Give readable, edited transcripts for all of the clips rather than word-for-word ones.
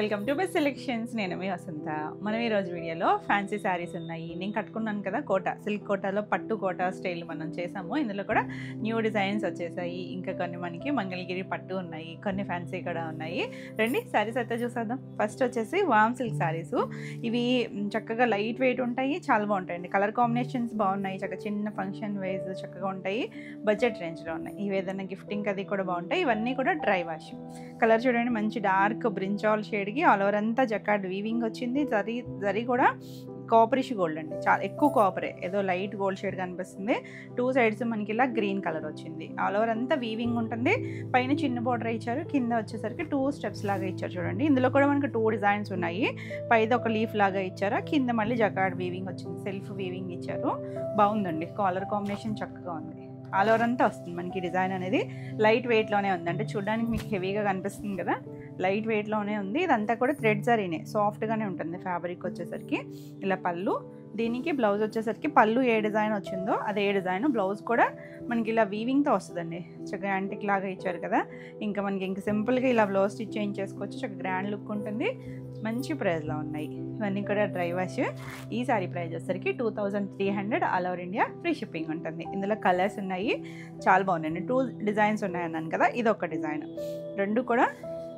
Welcome to best selections. నేను మీ వసంత. మనం ఈరోజు వీడియోలో ఫ్యాన్సీ శారీస్ ఉన్నాయి. నేను కట్టుకున్నాను కదా కోట, సిల్క్ కోటాలో పట్టు కోట స్టైల్ మనం చేసాము. ఇందులో కూడా న్యూ డిజైన్స్ వచ్చేసాయి. ఇంకా కొన్ని మనకి మంగళగిరి పట్టు ఉన్నాయి, కొన్ని ఫ్యాన్సీ కూడా ఉన్నాయి. రండి శారీస్ అయితే చూసేద్దాం. ఫస్ట్ వచ్చేసి వామ్ సిల్క్ శారీస్. ఇవి చక్కగా లైట్ వెయిట్ ఉంటాయి, చాలా బాగుంటాయండి. కలర్ కాంబినేషన్స్ బాగున్నాయి, చక్కగా చిన్న ఫంక్షన్ వైజ్ చక్కగా ఉంటాయి. బడ్జెట్ రేంజ్లో ఉన్నాయి. ఇవి ఏదైనా గిఫ్టింగ్ అది కూడా బాగుంటాయి. ఇవన్నీ కూడా డ్రై వాష్. కలర్ చూడండి, మంచి డార్క్ బ్రింజాల్ షేడ్కి ఆల్ ఓవర్ అంతా జకార్డ్ వీవింగ్ వచ్చింది. జరీ కూడా కాపరిష్ గోల్డ్ అండి, చాలా ఎక్కువ కాపరే, ఏదో లైట్ గోల్డ్ షేడ్ కనిపిస్తుంది. టూ సైడ్స్ మనకి ఇలా గ్రీన్ కలర్ వచ్చింది. ఆల్ ఓవర్ అంతా వీవింగ్ ఉంటుంది. పైన చిన్న బోర్డర్ ఇచ్చారు, కింద వచ్చేసరికి 2 స్టెప్స్ లాగా ఇచ్చారు చూడండి. ఇందులో కూడా మనకి 2 డిజైన్స్ ఉన్నాయి. పైది ఒక లీఫ్ లాగా ఇచ్చారు, కింద మళ్ళీ జకార్డ్ వీవింగ్ వచ్చింది, సెల్ఫ్ వీవింగ్ ఇచ్చారు. బాగుందండి, కలర్ కాంబినేషన్ చక్కగా ఉంది. ఆల్ ఓవర్ అంతా వస్తుంది మనకి డిజైన్ అనేది. లైట్ వెయిట్లోనే ఉంది, అంటే చూడడానికి మీకు హెవీగా కనిపిస్తుంది కదా, లైట్ వెయిట్లోనే ఉంది. ఇదంతా కూడా థ్రెడ్ జరీనే, సాఫ్ట్గానే ఉంటుంది ఫ్యాబ్రిక్ వచ్చేసరికి. ఇలా పళ్ళు, దీనికి బ్లౌజ్ వచ్చేసరికి పళ్ళు ఏ డిజైన్ వచ్చిందో అదే డిజైన్. బ్లౌజ్ కూడా మనకి ఇలా వీవింగ్తో వస్తుందండి, చక్కగా యాంటిక్ లాగా ఇచ్చారు కదా. ఇంకా మనకి ఇంకా సింపుల్గా ఇలా బ్లౌజ్ స్టిచ్ చేయించేసుకోవచ్చు, చక్కగా గ్రాండ్ లుక్ ఉంటుంది. మంచి ప్రైస్లో ఉన్నాయి ఇవన్నీ కూడా డ్రై వాష్. ఈ సారీ ప్రైస్ వచ్చేసరికి 2300, all over India free shipping ఉంటుంది. ఇందులో కలర్స్ ఉన్నాయి, చాలా బాగున్నాయండి. 2 డిజైన్స్ ఉన్నాయన్నాను కదా, ఇది ఒక డిజైన్. రెండు కూడా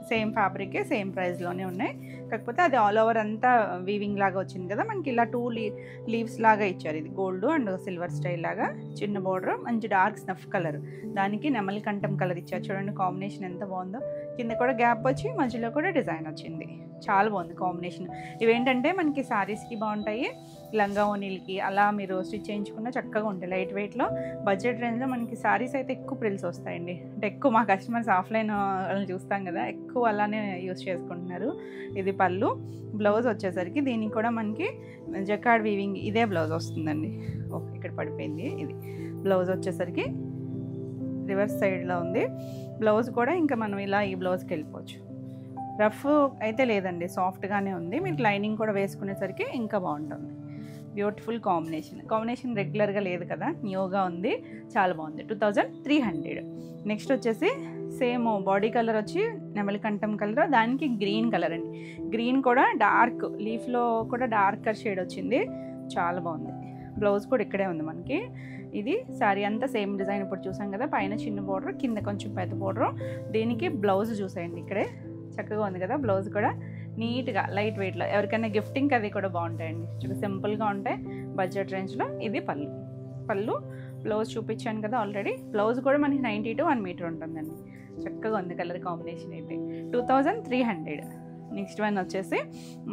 సేమ్ ఫ్యాబ్రికే, సేమ్ ప్రైస్లోనే ఉన్నాయి. కాకపోతే అది ఆల్ ఓవర్ అంతా వీవింగ్ లాగా వచ్చింది కదా, మనకి ఇలా 2 లీవ్స్ లాగా ఇచ్చారు. ఇది గోల్డ్ అండ్ సిల్వర్ స్టైల్ లాగా, చిన్న బోర్డర్, మంచి డార్క్ స్నఫ్ కలర్, దానికి నెమలి కంఠం కలర్ ఇచ్చారు చూడండి. కాంబినేషన్ ఎంత బాగుందో. కింద కూడా గ్యాప్ వచ్చి మధ్యలో కూడా డిజైన్ వచ్చింది, చాలా బాగుంది కాంబినేషన్. ఇవేంటంటే మనకి శారీస్కి బాగుంటాయి, లంగా ఓనీలకి అలా మీరు స్టిచ్ చేయించుకున్న చక్కగా ఉంటాయి. లైట్ వెయిట్లో బడ్జెట్ రేంజ్లో మనకి శారీస్ అయితే ఎక్కువ ప్రిల్స్ వస్తాయండి. అంటే ఎక్కువ మా కస్టమర్స్ ఆఫ్లైన్ వాళ్ళని చూస్తాం కదా, ఎక్కువ అలానే యూస్ చేసుకుంటున్నారు. ఇది పళ్ళు. బ్లౌజ్ వచ్చేసరికి దీనికి కూడా మనకి జకార్డ్ వీవింగ్ ఇదే బ్లౌజ్ వస్తుందండి. ఓకే, ఇక్కడ పడిపోయింది. ఇది బ్లౌజ్ వచ్చేసరికి రివర్స్ సైడ్లో ఉంది. బ్లౌజ్ కూడా ఇంకా మనం ఇలా ఈ బ్లౌజ్కి వెళ్ళిపోవచ్చు. రఫ్ అయితే లేదండి, సాఫ్ట్గానే ఉంది. మీకు లైనింగ్ కూడా వేసుకునేసరికి ఇంకా బాగుంటుంది. బ్యూటిఫుల్ కాంబినేషన్ రెగ్యులర్గా లేదు కదా, న్యూగా ఉంది, చాలా బాగుంది. 2300. నెక్స్ట్ వచ్చేసి సేమ్ బాడీ కలర్ వచ్చి నెమలి కంఠం కలర్, దానికి గ్రీన్ కలర్ అండి. గ్రీన్ కూడా డార్క్ లీఫ్లో కూడా డార్కర్ షేడ్ వచ్చింది, చాలా బాగుంది. బ్లౌజ్ కూడా ఇక్కడే ఉంది మనకి. ఇది శారీ అంతా సేమ్ డిజైన్ ఇప్పుడు చూసాం కదా, పైన చిన్న బోర్డర్, కింద కొంచెం పెద్ద బోర్డర్. దీనికి బ్లౌజ్ చూసేయండి, ఇక్కడే చక్కగా ఉంది కదా. బ్లౌజ్ కూడా నీట్గా లైట్ వెయిట్లో, ఎవరికైనా గిఫ్టింగ్ అది కూడా బాగుంటాయండి, చాలా సింపుల్గా ఉంటాయి బడ్జెట్ రేంజ్లో. ఇది పళ్ళు. బ్లౌజ్ చూపించాను కదా ఆల్రెడీ. బ్లౌజ్ కూడా మనకి 90 to 1 మీటర్ ఉంటుందండి. చక్కగా ఉంది కలర్ కాంబినేషన్ అయితే. 2300. నెక్స్ట్ వన్ వచ్చేసి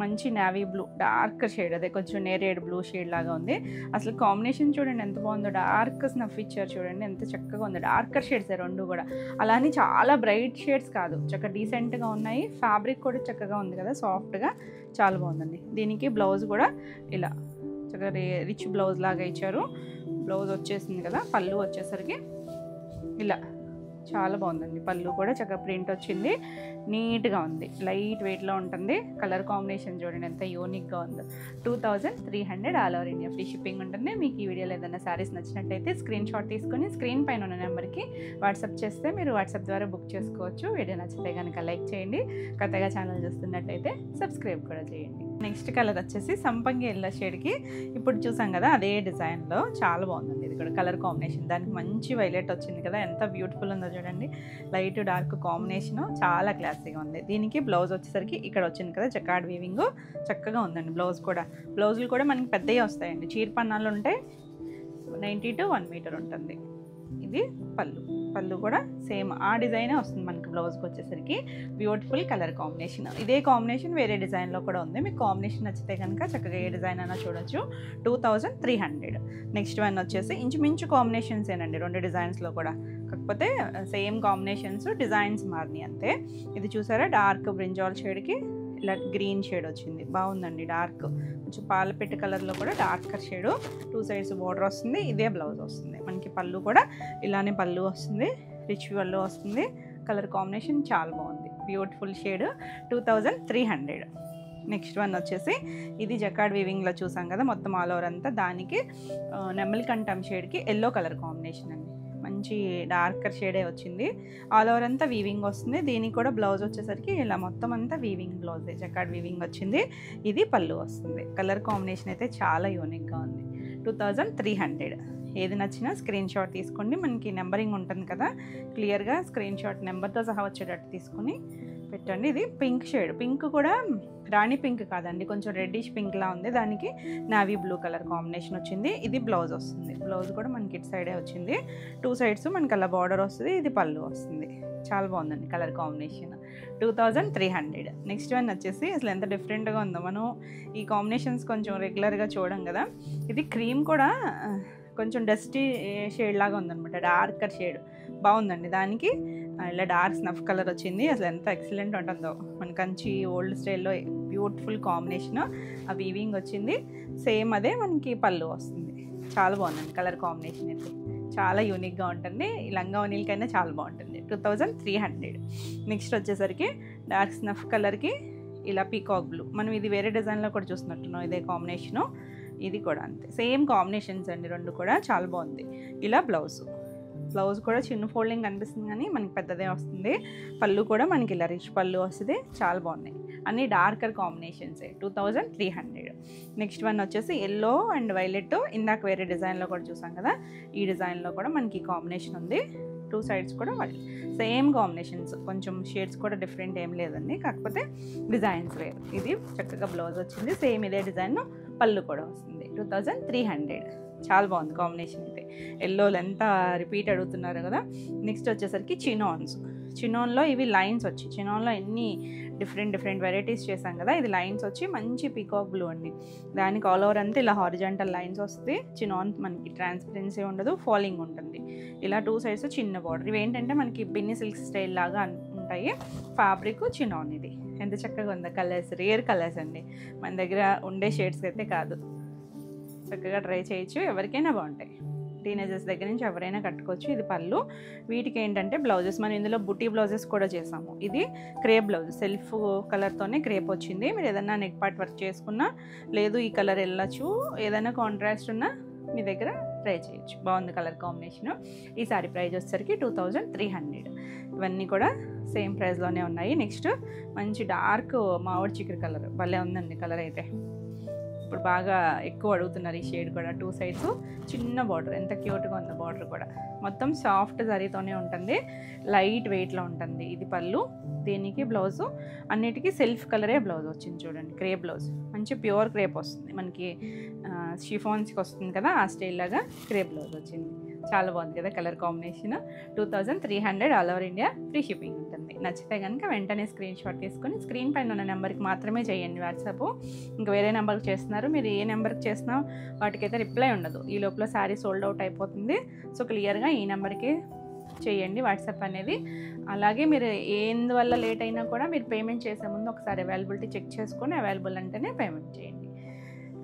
మంచి నావీ బ్లూ డార్క్ షేడ్, అదే కొంచెం నేరేడ్ బ్లూ షేడ్ లాగా ఉంది. అసలు కాంబినేషన్ చూడండి ఎంత బాగుందో. డార్క్ స్నఫ్ ఇచ్చారు చూడండి, ఎంత చక్కగా ఉంది. డార్కర్ షేడ్స్ రెండు కూడా, అలానే చాలా బ్రైట్ షేడ్స్ కాదు, చక్కగా డీసెంట్గా ఉన్నాయి. ఫ్యాబ్రిక్ కూడా చక్కగా ఉంది కదా, సాఫ్ట్గా, చాలా బాగుందండి. దీనికి బ్లౌజ్ కూడా ఇలా చక్కగా రిచ్ బ్లౌజ్ లాగా ఇచ్చారు. బ్లౌజ్ వచ్చేసింది కదా. పళ్ళు వచ్చేసరికి ఇలా చాలా బాగుందండి. పళ్ళు కూడా చక్కగా ప్రింట్ వచ్చింది, నీట్గా ఉంది, లైట్ వెయిట్లో ఉంటుంది. కలర్ కాంబినేషన్ చూడండి ఎంత యూనిక్గా ఉందో. 2300, all over India free shipping ఉంటుంది. మీకు ఈ వీడియోలో ఏదైనా శారీస్ నచ్చినట్టయితే స్క్రీన్ షాట్ తీసుకొని స్క్రీన్ పైన ఉన్న నెంబర్కి వాట్సాప్ చేస్తే మీరు వాట్సాప్ ద్వారా బుక్ చేసుకోవచ్చు. వీడియో నచ్చితే కనుక లైక్ చేయండి, కొత్తగా ఛానల్ చూస్తున్నట్టయితే సబ్స్క్రైబ్ కూడా చేయండి. నెక్స్ట్ కలర్ వచ్చేసి సంపంగి ఎల్లో షేడ్కి ఇప్పుడు చూసాం కదా, అదే డిజైన్లో చాలా బాగుందండి. ఇది కూడా కలర్ కాంబినేషన్, దానికి మంచి వైలెట్ వచ్చింది కదా, ఎంత బ్యూటిఫుల్ ఉందో చూడండి. లైట్ డార్క్ కాంబినేషను, చాలా క్లాసీగా ఉంది. దీనికి బ్లౌజ్ వచ్చేసరికి ఇక్కడ వచ్చింది కదా జకార్డ్ వీవింగ్, చక్కగా ఉందండి. బ్లౌజులు కూడా మనకి పెద్దవి వస్తాయండి. చీరపన్నాలు ఉంటాయి, 90 to 1 మీటర్ ఉంటుంది. ఇది పళ్ళు కూడా సేమ్ ఆ డిజైనే వస్తుంది మనకి. బ్లౌజ్కి వచ్చేసరికి బ్యూటిఫుల్ కలర్ కాంబినేషన్. ఇదే కాంబినేషన్ వేరే డిజైన్లో కూడా ఉంది. మీకు కాంబినేషన్ నచ్చితే కనుక చక్కగా ఏ డిజైన్ అయినా చూడొచ్చు. 2300. నెక్స్ట్ వన్ వచ్చేసి ఇంచుమించు కాంబినేషన్స్ ఏనండి, 2 డిజైన్స్లో కూడా, కాకపోతే సేమ్ కాంబినేషన్స్, డిజైన్స్ మారినాయి అంతే. ఇది చూసారా, డార్క్ బ్రింజాల్ షేడ్కి ఇలా గ్రీన్ షేడ్ వచ్చింది, బాగుందండి. డార్క్ కొంచెం పాలపెట్టు కలర్లో కూడా డార్కర్ షేడు. 2 సైడ్స్ బోర్డర్ వస్తుంది. ఇదే బ్లౌజ్ వస్తుంది మనకి. పళ్ళు కూడా ఇలానే పళ్ళు వస్తుంది, రిచ్ పళ్ళు వస్తుంది. కలర్ కాంబినేషన్ చాలా బాగుంది, బ్యూటిఫుల్ షేడ్. 2300. నెక్స్ట్ వన్ వచ్చేసి ఇది జకార్డ్ వీవింగ్లో చూసాం కదా, మొత్తం ఆల్ ఓవర్ అంతా. దానికి నెమలి కంఠం షేడ్కి ఎల్లో కలర్ కాంబినేషన్ అండి. మంచి డార్కర్ షేడే వచ్చింది. ఆల్ ఓవర్ అంతా వీవింగ్ వస్తుంది. దీనికి కూడా బ్లౌజ్ వచ్చేసరికి ఇలా మొత్తం అంతా వీవింగ్ బ్లౌజే, జకార్డ్ వీవింగ్ వచ్చింది. ఇది పళ్ళు వస్తుంది. కలర్ కాంబినేషన్ అయితే చాలా యూనిక్గా ఉంది. 2300. ఏది నచ్చినా స్క్రీన్ షాట్ తీసుకోండి. మనకి నెంబరింగ్ ఉంటుంది కదా, క్లియర్గా స్క్రీన్ షాట్ నెంబర్తో సహా వచ్చేటట్టు తీసుకుని పెట్టండి. ఇది పింక్ షేడ్. పింక్ కూడా రాణి పింక్ కాదండి, కొంచెం రెడ్డిష్ పింక్లా ఉంది. దానికి నావీ బ్లూ కలర్ కాంబినేషన్ వచ్చింది. ఇది బ్లౌజ్ వస్తుంది. బ్లౌజ్ కూడా మనకి ఇటు సైడే వచ్చింది. 2 సైడ్స్ మనకి అలా బార్డర్ వస్తుంది. ఇది పళ్ళు వస్తుంది. చాలా బాగుందండి కలర్ కాంబినేషన్. 2300. నెక్స్ట్ వన్ వచ్చేసి అసలు ఎంత డిఫరెంట్గా ఉందో. మనం ఈ కాంబినేషన్స్ కొంచెం రెగ్యులర్గా చూడం కదా. ఇది క్రీమ్ కూడా కొంచెం డస్టీ షేడ్ లాగా ఉందన్నమాట, డార్కర్ షేడ్. బాగుందండి. దానికి ఇలా డార్క్ స్నఫ్ కలర్ వచ్చింది. అసలు ఎంత ఎక్సలెంట్ ఉంటుందో. మన కంచి ఓల్డ్ స్టైల్లో బ్యూటిఫుల్ కాంబినేషన్. ఆ వీవింగ్ వచ్చింది. సేమ్ అదే మనకి పళ్ళు వస్తుంది. చాలా బాగుందండి కలర్ కాంబినేషన్ అయితే, చాలా యూనిక్గా ఉంటుంది. ఈ లంగా ఓనీలకైనా చాలా బాగుంటుంది. 2300. నెక్స్ట్ వచ్చేసరికి డార్క్ స్నఫ్ కలర్కి ఇలా పీకాక్ బ్లూ. మనం ఇది వేరే డిజైన్లో కూడా చూస్తున్నట్టున్నాం. ఇదే కాంబినేషను. ఇది కూడా అంతే, సేమ్ కాంబినేషన్స్ అండి రెండు కూడా. చాలా బాగుంది. ఇలా బ్లౌజ్ కూడా చిన్న ఫోల్డింగ్ కనిపిస్తుంది కానీ మనకి పెద్దదే వస్తుంది. పళ్ళు కూడా మనకి ఇలా రిచ్ పళ్ళు వస్తుంది. చాలా బాగున్నాయి. అన్ని డార్కర్ కాంబినేషన్సే. 2300. నెక్స్ట్ వన్ వచ్చేసి ఎల్లో అండ్ వైలెట్. ఇందాక వేరే డిజైన్లో కూడా చూసాం కదా, ఈ డిజైన్లో కూడా మనకి కాంబినేషన్ ఉంది. 2 సైడ్స్ కూడా సేమ్ కాంబినేషన్స్. కొంచెం షేడ్స్ కూడా డిఫరెంట్ ఏం లేదండి, కాకపోతే డిజైన్స్ వేరు. ఇది చక్కగా బ్లౌజ్ వచ్చింది. సేమ్ ఇదే డిజైన్ పళ్ళు కూడా వస్తుంది. 2300. చాలా బాగుంది కాంబినేషన్ అయితే. ఎల్లోలు ఎంత రిపీట్ అడుగుతున్నారు కదా. నెక్స్ట్ వచ్చేసరికి చినాన్లో ఇవి లైన్స్ వచ్చి, చినాన్లో ఎన్ని డిఫరెంట్ వెరైటీస్ చేశాం కదా. ఇది లైన్స్ వచ్చి మంచి పీకాక్ బ్లూ అండి. దానికి ఆల్ ఓవర్ అంతా ఇలా హారిజాంటల్ లైన్స్ వస్తుంది. చినాన్ మనకి ట్రాన్స్పరెన్సీ ఉండదు, ఫాలింగ్ ఉంటుంది. ఇలా 2 సైడ్స్ చిన్న బార్డర్. ఇవి ఏంటంటే మనకి బిన్ని సిల్క్ స్టైల్ లాగా ఉంటాయి. Fabric chinon. ఇది ఎంత చక్కగా ఉందో. కలర్స్ రేర్ కలర్స్ అండి, మన దగ్గర ఉండే షేడ్స్ అయితే కాదు. చక్కగా ట్రై చేయొచ్చు, ఎవరికైనా బాగుంటాయి. టీనేజర్స్ దగ్గర నుంచి ఎవరైనా కట్టుకోవచ్చు. ఇది పళ్ళు. వీటికి ఏంటంటే బ్లౌజెస్, మనం ఇందులో బుటీ బ్లౌజెస్ కూడా చేసాము. ఇది క్రేప్ బ్లౌజ్, సెల్ఫ్ కలర్తోనే క్రేప్ వచ్చింది. మీరు ఏదైనా నెక్ పార్ట్ వర్క్ చేసుకున్నా, లేదు ఈ కలర్ వెళ్ళచ్చు, ఏదైనా కాంట్రాస్ట్ ఉన్నా మీ దగ్గర ట్రై చేయొచ్చు. బాగుంది కలర్ కాంబినేషన్. ఈ సారీ ప్రైస్ వచ్చేసరికి 2300. ఇవన్నీ కూడా సేమ్ ప్రైస్లోనే ఉన్నాయి. నెక్స్ట్ మంచి డార్క్ మామిడి చికెన్ కలర్, భలే ఉందండి కలర్ అయితే. ఇప్పుడు బాగా ఎక్కువ అడుగుతున్నారు ఈ షేడ్ కూడా. 2 సైడ్స్ చిన్న బార్డర్, ఎంత క్యూట్గా ఉంది బార్డర్ కూడా. మొత్తం సాఫ్ట్ జరీతోనే ఉంటుంది, లైట్ వెయిట్లో ఉంటుంది. ఇది పళ్ళు. దీనికి బ్లౌజు అన్నిటికీ సెల్ఫ్ కలరే బ్లౌజ్ వచ్చింది చూడండి. క్రేప్ బ్లౌజ్, మంచి ప్యూర్ క్రేప్ వస్తుంది మనకి. షిఫాన్స్కి వస్తుంది కదా, ఆ స్టైల్ లాగా క్రేప్ బ్లౌజ్ వచ్చింది. చాలా బాగుంది కదా colour combination. 2300. All over India free shipping ఉంటుంది. నచ్చితే కనుక వెంటనే స్క్రీన్ షాట్ తీసుకొని స్క్రీన్ పైన ఉన్న నెంబర్కి మాత్రమే చేయండి వాట్సాప్. ఇంకా వేరే నెంబర్కి చేస్తున్నారు, మీరు ఏ నెంబర్కి చేసినా వాటికైతే రిప్లై ఉండదు. ఈ లోపల శారీ సోల్డ్ అవుట్ అయిపోతుంది. సో క్లియర్గా ఈ నెంబర్కి చేయండి వాట్సాప్ అనేది. అలాగే మీరు ఎందువల్ల లేట్ అయినా కూడా మీరు పేమెంట్ చేసే ముందు ఒకసారి అవైలబిలిటీ చెక్ చేసుకొని అవైలబుల్ అంటేనే పేమెంట్ చేయండి.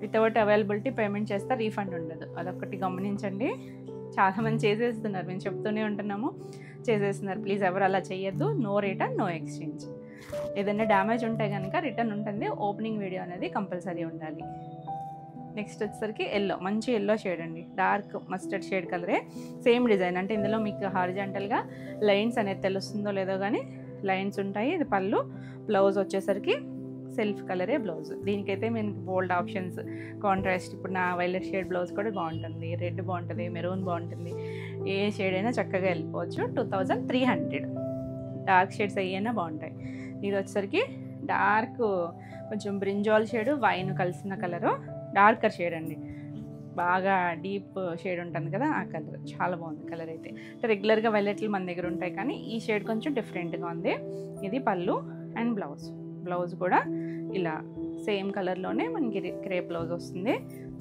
వితౌట్ అవైలబిలిటీ పేమెంట్ చేస్తే రీఫండ్ ఉండదు, అదొకటి గమనించండి. చాలామంది చేసేస్తున్నారు, మేము చెప్తూనే ఉంటున్నాము, చేసేస్తున్నారు. ప్లీజ్ ఎవరు అలా చేయొద్దు. No return, no exchange. ఏదైనా డ్యామేజ్ ఉంటే కనుక రిటర్న్ ఉంటుంది. ఓపెనింగ్ వీడియో అనేది కంపల్సరీ ఉండాలి. నెక్స్ట్ వచ్చేసరికి ఎల్లో, మంచి ఎల్లో షేడ్ అండి, డార్క్ మస్టర్డ్ షేడ్ కలరే. సేమ్ డిజైన్, అంటే ఇందులో మీకు హారిజాంటల్గా లైన్స్ అనేది తెలుస్తుందో లేదో కానీ లైన్స్ ఉంటాయి. ఇది పళ్ళు. బ్లౌజ్ వచ్చేసరికి సెల్ఫ్ కలరే బ్లౌజ్. దీనికైతే మనకి బోల్డ్ ఆప్షన్స్, కాంట్రాస్ట్. ఇప్పుడు నా వైలెట్ షేడ్ బ్లౌజ్ కూడా బాగుంటుంది, రెడ్ బాగుంటుంది, మెరూన్ బాగుంటుంది. ఏ షేడ్ అయినా చక్కగా వెళ్ళిపోవచ్చు. 2300. డార్క్ షేడ్స్ అయ్యైనా బాగుంటాయి. ఇది వచ్చేసరికి డార్క్ కొంచెం బ్రింజాల్ షేడ్, వైన్ కలిసిన కలరు, డార్కర్ షేడ్ అండి. బాగా డీప్ షేడ్ ఉంటుంది కదా, ఆ కలర్ చాలా బాగుంది. కలర్ అయితే అంటే రెగ్యులర్గా వైలెట్లు మన దగ్గర ఉంటాయి, కానీ ఈ షేడ్ కొంచెం డిఫరెంట్గా ఉంది. ఇది పళ్ళు అండ్ బ్లౌజ్ కూడా ఇలా సేమ్ కలర్లోనే మనకి క్రేప్ బ్లౌజ్ వస్తుంది.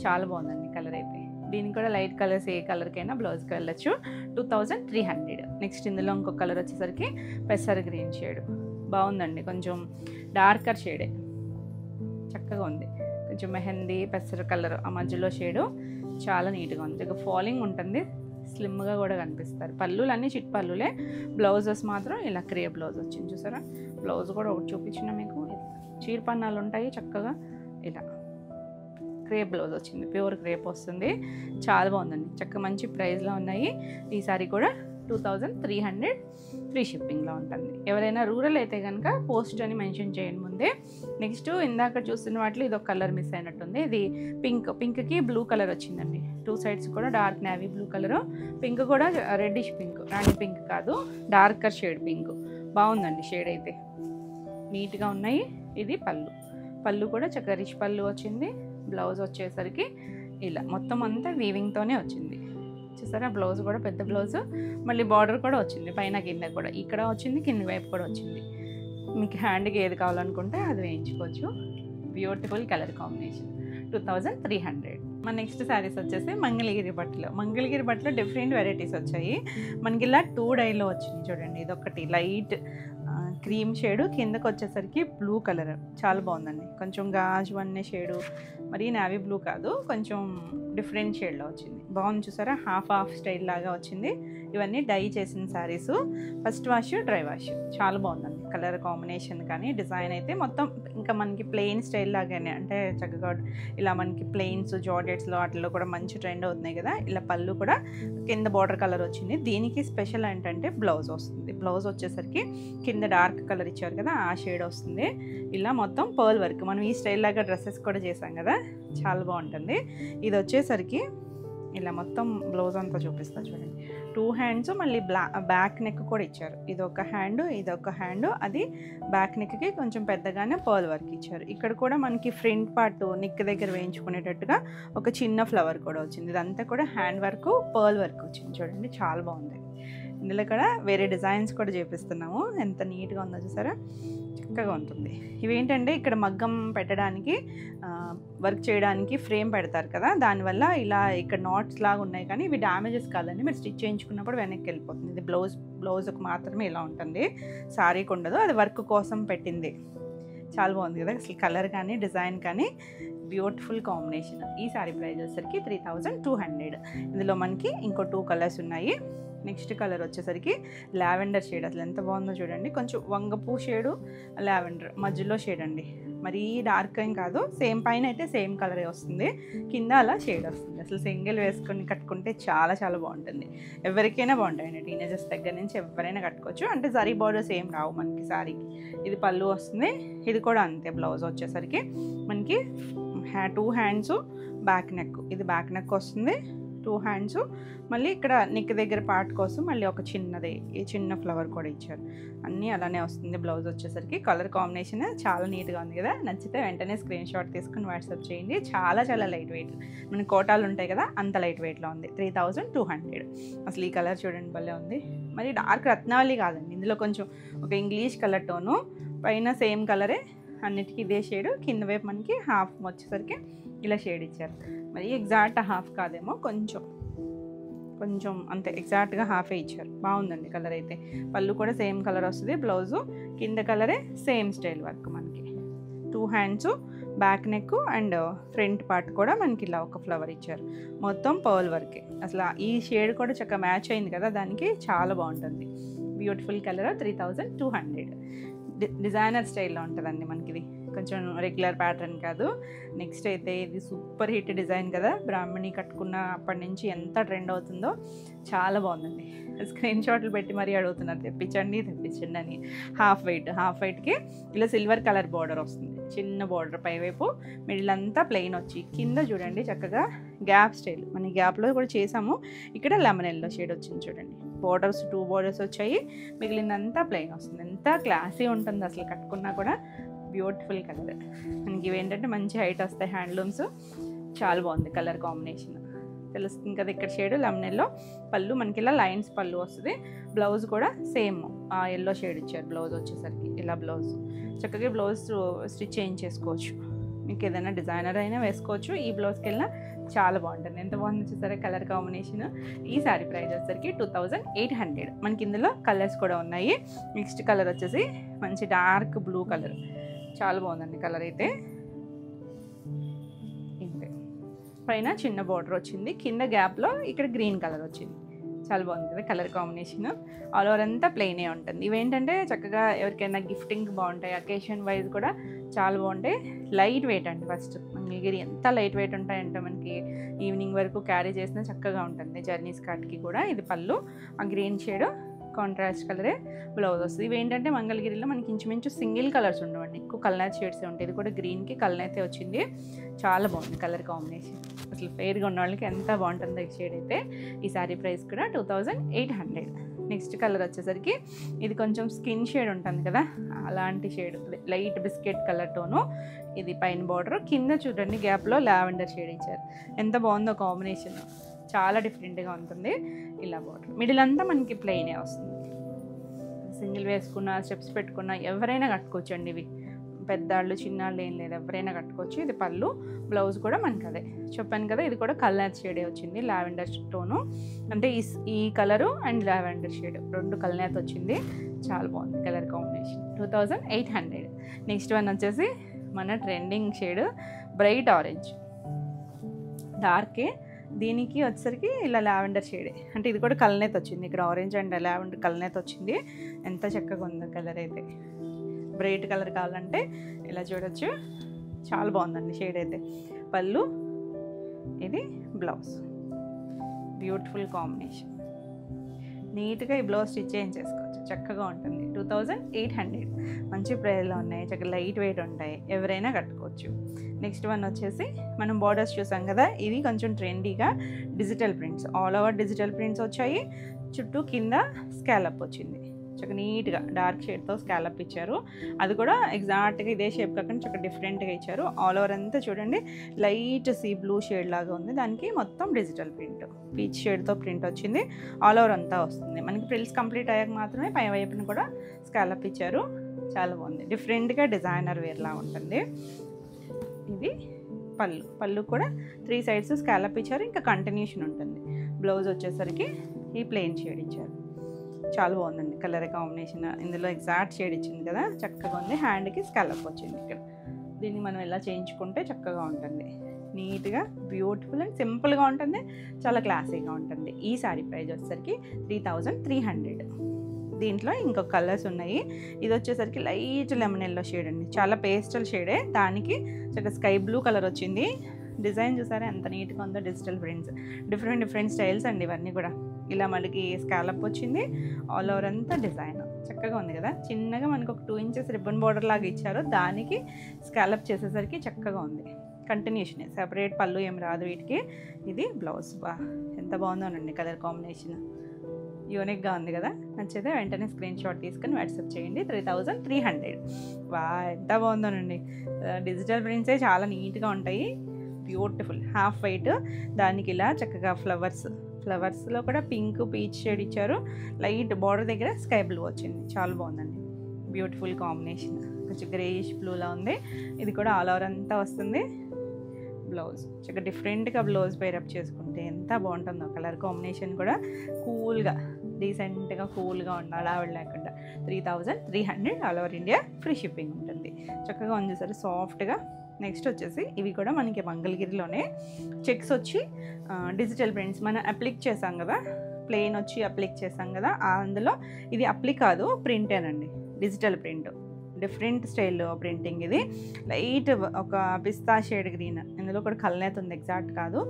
చాలా బాగుందండి కలర్ అయితే. దీనికి కూడా లైట్ కలర్స్ ఏ కలర్కైనా బ్లౌజ్కి వెళ్ళచ్చు. 2300. నెక్స్ట్ ఇందులో ఇంకొక కలర్ వచ్చేసరికి పెసర్ గ్రీన్ షేడ్, బాగుందండి. కొంచెం డార్కర్ షేడే, చక్కగా ఉంది. కొంచెం మెహందీ పెసర్ కలర్ ఆ మధ్యలో షేడు, చాలా నీట్గా ఉంది. ఇక ఫాలింగ్ ఉంటుంది, స్లిమ్గా కూడా కనిపిస్తారు. పళ్ళులు అన్నీ చిట్ పళ్ళులే. బ్లౌజెస్ మాత్రం ఇలా క్రేప్ బ్లౌజ్ వచ్చింది చూసారా. బ్లౌజ్ కూడా ఒకటి చూపించిన మీకు. చీరపన్నాలు ఉంటాయి చక్కగా ఇలా. క్రేప్ బ్లౌజ్ వచ్చింది, ప్యూర్ క్రేప్ వస్తుంది. చాలా బాగుందండి, చక్కగా మంచి ప్రైస్లో ఉన్నాయి. ఈ సారీ కూడా 2300 ఫ్రీ షిప్పింగ్లో ఉంటుంది. ఎవరైనా రూరల్ అయితే కనుక పోస్ట్ అని మెన్షన్ చేయండి ముందే. నెక్స్ట్ ఇందాక చూస్తున్న వాటిలో ఇది ఒక కలర్ మిస్ అయినట్టుంది. ఇది పింక్కి బ్లూ కలర్ వచ్చిందండి. 2 సైడ్స్ కూడా dark navy blue colour, pink కూడా రెడ్డిష్ పింక్, రాణి పింక్ కాదు, డార్కర్ షేడ్ పింక్. బాగుందండి షేడ్ అయితే, నీట్గా ఉన్నాయి. ఇది పళ్ళు కూడా చక్కగా రిచ్ పళ్ళు వచ్చింది. బ్లౌజ్ వచ్చేసరికి ఇలా మొత్తం అంతా వీవింగ్తోనే వచ్చింది. చూసారా, బ్లౌజ్ కూడా పెద్ద బ్లౌజ్, మళ్ళీ బార్డర్ కూడా వచ్చింది పైన కింద కూడా, ఇక్కడ వచ్చింది కింద వైపు కూడా వచ్చింది. మీకు హ్యాండ్కి ఏది కావాలనుకుంటే అది వేయించుకోవచ్చు. Beautiful colour combination, 2300. మన నెక్స్ట్ శారీస్ వచ్చేసి మంగళగిరి బట్టలో డిఫరెంట్ వెరైటీస్ వచ్చాయి. మనకి ఇలా 2 డైలో వచ్చింది చూడండి. ఇదొకటి లైట్ క్రీమ్ షేడు, కిందకు వచ్చేసరికి బ్లూ కలర్, చాలా బాగుందండి. కొంచెం గాజు అనే షేడు, మరి నేవీ బ్లూ కాదు, కొంచెం డిఫరెంట్ షేడ్లో వచ్చింది. బాగుంది చూసారా, హాఫ్ స్టైల్ లాగా వచ్చింది. ఇవన్నీ డై చేసిన saris, first wash dry wash. చాలా బాగుందండి కలర్ కాంబినేషన్ కానీ డిజైన్ అయితే మొత్తం ఇంకా మనకి ప్లెయిన్ స్టైల్ లాగానే, అంటే చక్కగా ఇలా మనకి ప్లెయిన్స్ జార్జెట్స్లో వాటిలో కూడా మంచి ట్రెండ్ అవుతున్నాయి కదా. ఇలా పళ్ళు కూడా కింద బార్డర్ కలర్ వచ్చింది. దీనికి స్పెషల్ ఏంటంటే బ్లౌజ్ వస్తుంది. బ్లౌజ్ వచ్చేసరికి కింద డార్క్ కలర్ ఇచ్చారు కదా, ఆ షేడ్ వస్తుంది. ఇలా మొత్తం పర్ల్ వర్క్, మనం ఈ స్టైల్ లాగా డ్రెస్సెస్ కూడా చేసాం కదా, చాలా బాగుంటుంది. ఇది వచ్చేసరికి ఇలా మొత్తం బ్లౌజ్ అంతా చూపిస్తా చూడండి. 2 హ్యాండ్స్, మళ్ళీ బ్యాక్ నెక్ కూడా ఇచ్చారు. ఇదొక హ్యాండ్, అది బ్యాక్ నెక్కి కొంచెం పెద్దగానే పర్ల్ వర్క్ ఇచ్చారు. ఇక్కడ కూడా మనకి ఫ్రంట్ పార్ట్ నెక్ దగ్గర వేయించుకునేటట్టుగా ఒక చిన్న ఫ్లవర్ కూడా వచ్చింది. ఇదంతా కూడా హ్యాండ్ వర్క్, పర్ల్ వర్క్ వచ్చింది చూడండి, చాలా బాగుంది. ఇందులో కూడా వేరే డిజైన్స్ కూడా చేపిస్తున్నాము. ఎంత నీట్గా ఉందో చూసారా, చక్కగా ఉంటుంది. ఇవేంటంటే ఇక్కడ మగ్గం పెట్టడానికి, వర్క్ చేయడానికి ఫ్రేమ్ పెడతారు కదా, దానివల్ల ఇలా ఇక్కడ నాట్స్ లాగా ఉన్నాయి. కానీ ఇవి డ్యామేజెస్ కాదండి, మీరు స్టిచ్ చేయించుకున్నప్పుడు వెనక్కి వెళ్ళిపోతుంది. ఇది బ్లౌజ్కి మాత్రమే ఇలా ఉంటుంది, శారీకి ఉండదు. అది వర్క్ కోసం పెట్టింది. చాలా బాగుంది కదా, అసలు కలర్ కానీ డిజైన్ కానీ బ్యూటిఫుల్ కాంబినేషన్. ఈ శారీ ప్రైస్ వచ్చేసరికి 3200. ఇందులో మనకి ఇంకో 2 కలర్స్ ఉన్నాయి. నెక్స్ట్ కలర్ వచ్చేసరికి లావెండర్ షేడ్, అసలు ఎంత బాగుందో చూడండి. కొంచెం వంగపూ షేడు, లావెండర్ మధ్యలో షేడ్ అండి. మరీ డార్క్ ఏం కాదు, సేమ్ పైన అయితే సేమ్ కలరే వస్తుంది, కింద అలా షేడ్ వస్తుంది. అసలు సింగిల్ వేసుకొని కట్టుకుంటే చాలా చాలా బాగుంటుంది. ఎవరికైనా బాగుంటాయండి, టీనేజర్స్ దగ్గర నుంచి ఎవరైనా కట్టుకోవచ్చు. అంటే జరీ బార్డర్స్ ఏం రావు మనకి శారీకి. ఇది పళ్ళు వస్తుంది, ఇది కూడా అంతే. బ్లౌజ్ వచ్చేసరికి మనకి 2 హ్యాండ్స్, బ్యాక్ నెక్, ఇది బ్యాక్ నెక్ వస్తుంది, 2 హ్యాండ్స్, మళ్ళీ ఇక్కడ నెక్ దగ్గర పార్ట్ కోసం మళ్ళీ ఒక చిన్న ఫ్లవర్ కూడా ఇచ్చారు. అన్నీ అలానే వస్తుంది. బ్లౌజ్ వచ్చేసరికి కలర్ కాంబినేషన్ చాలా నీట్గా ఉంది కదా. నచ్చితే వెంటనే స్క్రీన్ షాట్ తీసుకుని వాట్సాప్ చేయండి. చాలా చాలా లైట్ వెయిట్, మన కోటాలు ఉంటాయి కదా అంత లైట్ వెయిట్లో ఉంది. 3200. అసలు ఈ కలర్ చూడండి భలే ఉంది. మరి డార్క్ రత్నావళి కాదండి, ఇందులో కొంచెం ఒక ఇంగ్లీష్ కలర్ టోను, పైన సేమ్ కలరే, అన్నిటికీ ఇదే షేడు. కింద వైపు మనకి హాఫ్ వచ్చేసరికి ఇలా షేడ్ ఇచ్చారు. మరి ఎగ్జాక్ట్ హాఫ్ కాదేమో, కొంచెం అంతే, ఎగ్జాక్ట్గా హాఫే ఇచ్చారు. బాగుందండి కలర్ అయితే. పళ్ళు కూడా సేమ్ కలర్ వస్తుంది, బ్లౌజు కింద కలరే, సేమ్ స్టైల్ వర్క్ మనకి. 2 hands, back neck and front part కూడా మనకి ఇలా ఒక ఫ్లవర్ ఇచ్చారు. మొత్తం పర్ల్ వర్కే. అసలు ఈ షేడ్ కూడా చక్కగా మ్యాచ్ అయింది కదా దానికి, చాలా బాగుంటుంది. Beautiful colour, 3200. డిజైనర్ స్టైల్లో ఉంటుందండి మనకి. ఇది కొంచెం రెగ్యులర్ ప్యాటర్న్ కాదు. నెక్స్ట్ అయితే ఇది సూపర్ హిట్ డిజైన్ కదా, బ్రాహ్మణి కట్టుకున్న అప్పటి నుంచి ఎంత ట్రెండ్ అవుతుందో, చాలా బాగుందండి. స్క్రీన్ షాట్లు పెట్టి మరీ అడుగుతున్నారు తెప్పించండి అని. హాఫ్ వైట్కి ఇలా సిల్వర్ కలర్ బార్డర్ వస్తుంది, చిన్న బార్డర్ పైవైపు, మిడిల్ అంతా ప్లెయిన్ వచ్చి కింద చూడండి చక్కగా గ్యాప్ స్టైల్. మన గ్యాప్లో కూడా చేసాము. ఇక్కడ లెమన్ ఎల్లో షేడ్ వచ్చింది చూడండి. బార్డర్స్ 2 బార్డర్స్ వచ్చాయి, మిగిలినంతా ప్లెయిన్ వస్తుంది. ఎంత క్లాసీ ఉంటుంది అసలు కట్టుకున్నా కూడా. Beautiful colour. మనకి ఇవేంటంటే మంచి హైట్ వస్తాయి హ్యాండ్లూమ్స్. చాలా బాగుంది కలర్ కాంబినేషన్, తెలుస్తుంది కదా. ఇక్కడ షేడ్ లెమన్ ఎల్లో, పళ్ళు మనకి ఇలా లైన్స్ పళ్ళు వస్తుంది. బ్లౌజ్ కూడా సేమ్ ఎల్లో షేడ్ ఇచ్చారు. బ్లౌజ్ వచ్చేసరికి ఇలా బ్లౌజ్ చక్కగా బ్లౌజ్ స్టిచ్ చేయించేసుకోవచ్చు. మీకు ఏదైనా డిజైనర్ అయినా వేసుకోవచ్చు. ఈ బ్లౌజ్కి వెళ్ళినా చాలా బాగుంటుంది. ఎంత బాగుంది చూసారా కలర్ కాంబినేషన్. ఈ శారీ ప్రైస్ వచ్చేసరికి 2800. మనకి ఇందులో కలర్స్ కూడా ఉన్నాయి. నెక్స్ట్ కలర్ వచ్చేసి మంచి డార్క్ బ్లూ కలర్, చాలా బాగుందండి కలర్ అయితే. ఇంతే, పైన చిన్న బార్డర్ వచ్చింది, కింద గ్యాప్లో ఇక్కడ గ్రీన్ కలర్ వచ్చింది. చాలా బాగుంది కదా కలర్ కాంబినేషన్. ఆల్ ఓవర్ అంతా ప్లెయినే ఉంటుంది. ఇవేంటంటే చక్కగా ఎవరికైనా గిఫ్టింగ్ బాగుంటాయి, అకేషన్ వైజ్ కూడా చాలా బాగుంటాయి. లైట్ వెయిట్ అండి. ఫస్ట్ మంగళగిరి ఎంత లైట్ వెయిట్ ఉంటాయంటే మనకి ఈవినింగ్ వరకు క్యారీ చేసినా చక్కగా ఉంటుంది. జర్నీ స్కర్ట్కి కూడా ఇది పళ్ళు, ఆ గ్రీన్ షేడ్ కాంట్రాస్ట్ కలరే బ్లౌజ్ వస్తుంది. ఇవేంటంటే మంగళగిరిలో మనకి ఇంచుమించు సింగిల్ కలర్స్ ఉండవండి, ఎక్కువ కల్నేత్ షేడ్స్ ఉంటాయి. ఇది కూడా గ్రీన్కి కల్నేతే వచ్చింది. చాలా బాగుంది కలర్ కాంబినేషన్. అసలు ఫెయిర్గా ఉన్న వాళ్ళకి ఎంత బాగుంటుందో ఈ షేడ్ అయితే. ఈ శారీ ప్రైస్ కూడా 2800. నెక్స్ట్ కలర్ వచ్చేసరికి ఇది కొంచెం స్కిన్ షేడ్ ఉంటుంది కదా, అలాంటి shade, light biscuit colour tone. ఇది పైన బార్డర్, కింద చూడండి గ్యాప్లో లావెండర్ షేడ్ ఇచ్చారు. ఎంత బాగుందో కాంబినేషన్, చాలా డిఫరెంట్గా ఉంటుంది. ఇలా బార్డర్ మిడిల్ అంతా మనకి ప్లెయినే వస్తుంది. సింగిల్ వేసుకున్న, స్టెప్స్ పెట్టుకున్న ఎవరైనా కట్టుకోవచ్చు అండి. ఇవి పెద్దాళ్ళు చిన్నాళ్ళు ఏం లేదు, ఎవరైనా కట్టుకోవచ్చు. ఇది పళ్ళు, బ్లౌజ్ కూడా మనకి అదే చెప్పాను కదా. ఇది కూడా కల్నేత్ షేడే వచ్చింది, లావెండర్ టోను. అంటే ఈ కలరు అండ్ లావెండర్ షేడ్ రెండు కల్నేత్ వచ్చింది. చాలా బాగుంది కలర్ కాంబినేషన్. 2800. నెక్స్ట్ వన్ వచ్చేసి మన ట్రెండింగ్ షేడ్ బ్రైట్ ఆరెంజ్, డార్కే. దీనికి వచ్చేసరికి ఇలా లావెండర్ షేడే, అంటే ఇది కూడా కల్నేత్ వచ్చింది. ఇక్కడ ఆరెంజ్ అండ్ లావెండర్ కల్నేత్ వచ్చింది. ఎంత చక్కగా ఉందో కలర్ అయితే. బ్రైట్ కలర్ కావాలంటే ఇలా చూడొచ్చు. చాలా బాగుందండి షేడ్ అయితే. పళ్ళు, ఇది బ్లౌజ్. Beautiful combination. నీట్గా ఈ బ్లౌజ్ స్టిచ్ చేయించేసుకోవచ్చు, చక్కగా ఉంటుంది. 2800. మంచి ప్రైస్లో ఉన్నాయి, చక్కగా లైట్ వెయిట్ ఉంటాయి, ఎవరైనా కట్టుకోవచ్చు. నెక్స్ట్ వన్ వచ్చేసి మనం బార్డర్స్ చూసాం కదా, ఇవి కొంచెం ట్రెండీగా digital prints, all over digital prints వచ్చాయి. చుట్టూ కింద స్కాలప్ వచ్చింది, చక్కగా నీట్గా డార్క్ షేడ్తో స్కాలప్ ఇచ్చారు. అది కూడా ఎగ్జాక్ట్గా ఇదే షేప్ కాకుండా చక్కగా డిఫరెంట్గా ఇచ్చారు. ఆల్ ఓవర్ అంతా చూడండి లైట్ సీ బ్లూ షేడ్ లాగా ఉంది. దానికి మొత్తం డిజిటల్ ప్రింట్, పీచ్ షేడ్తో ప్రింట్ వచ్చింది. ఆల్ ఓవర్ అంతా వస్తుంది. మనకి ఫ్రిల్స్ కంప్లీట్ అయ్యాక మాత్రమే పై వైపున కూడా స్కాలప్ ఇచ్చారు. చాలా బాగుంది, డిఫరెంట్గా డిజైనర్ వేర్లా ఉంటుంది. ఇది పళ్ళు, పళ్ళు కూడా 3 sides స్కాలప్ ఇచ్చారు. ఇంకా కంటిన్యూషన్ ఉంటుంది. బ్లౌజ్ వచ్చేసరికి ఈ ప్లెయిన్ షేడ్ ఇచ్చారు. చాలా బాగుందండి కలర్ కాంబినేషన్. ఇందులో ఎగ్జాక్ట్ షేడ్ ఇచ్చింది కదా, చక్కగా ఉంది. హ్యాండ్కి స్కాలప్ వచ్చింది ఇక్కడ. దీన్ని మనం ఎలా చేయించుకుంటే చక్కగా ఉంటుంది. నీట్గా బ్యూటిఫుల్ అండ్ సింపుల్గా ఉంటుంది, చాలా క్లాసీగా ఉంటుంది. ఈ శారీ ప్రైస్ వచ్చేసరికి 3300. దీంట్లో ఇంకొక కలర్స్ ఉన్నాయి. ఇది వచ్చేసరికి లైట్ లెమన్ ఎల్లో షేడ్ అండి, చాలా పేస్టల్ షేడే. దానికి చక్కగా స్కై బ్లూ కలర్ వచ్చింది. డిజైన్ చూసారా ఎంత నీట్గా ఉందో, డిజిటల్ ప్రింట్స్, డిఫరెంట్ స్టైల్స్ అండి ఇవన్నీ కూడా. ఇలా మనకి స్కాలప్ వచ్చింది. ఆల్ ఓవర్ అంతా డిజైన్ చక్కగా ఉంది కదా. చిన్నగా మనకు ఒక 2 inches రిబ్బన్ బార్డర్ లాగా ఇచ్చారు, దానికి స్కాలప్ చేసేసరికి చక్కగా ఉంది. కంటిన్యూషన్, సెపరేట్ పళ్ళు ఏం రాదు వీటికి. ఇది బ్లౌజ్. ఎంత బాగుందోనండి కలర్ కాంబినేషన్, యూనిక్గా ఉంది కదా. నచ్చితే వెంటనే స్క్రీన్ షాట్ తీసుకొని వాట్సాప్ చేయండి. 3300. ఎంత బాగుందోనండి. డిజిటల్ ప్రింట్సే చాలా నీట్గా ఉంటాయి, బ్యూటిఫుల్. హాఫ్ వైట్, దానికి ఇలా చక్కగా ఫ్లవర్స్లో కూడా పింక్ పీచ్ షేడ్ ఇచ్చారు. లైట్ బార్డర్ దగ్గర స్కై బ్లూ వచ్చింది. చాలా బాగుందండి, బ్యూటిఫుల్ కాంబినేషన్. కొంచెం గ్రేయిష్ బ్లూలా ఉంది. ఇది కూడా ఆల్ ఓవర్ అంతా వస్తుంది. బ్లౌజ్ చక్కగా డిఫరెంట్గా బ్లౌజ్ పేరప్ చేసుకుంటే ఎంత బాగుంటుందో. కలర్ కాంబినేషన్ కూడా కూల్గా, డీసెంట్గా కూల్గా ఉండాలి, ఆవిడ లేకుండా. 3300 all over India, free shipping ఉంటుంది. చక్కగా ఉంది సార్, సాఫ్ట్గా. నెక్స్ట్ వచ్చేసి ఇవి కూడా మనకి మంగళగిరిలోనే చెక్స్ వచ్చి డిజిటల్ ప్రింట్స్ మనం అప్లిక్ చేసాం కదా, ప్లెయిన్ వచ్చి అప్లిక్ చేసాం కదా, అందులో ఇది అప్లిక్ కాదు, ప్రింటేనండి. డిజిటల్ ప్రింట్, డిఫరెంట్ స్టైల్లో ప్రింటింగ్. ఇది లైట్ ఒక పిస్తా షేడ్ గ్రీన్, ఇందులో కూడా కల్నేత్ ఉంది, ఎగ్జాక్ట్ కాదు.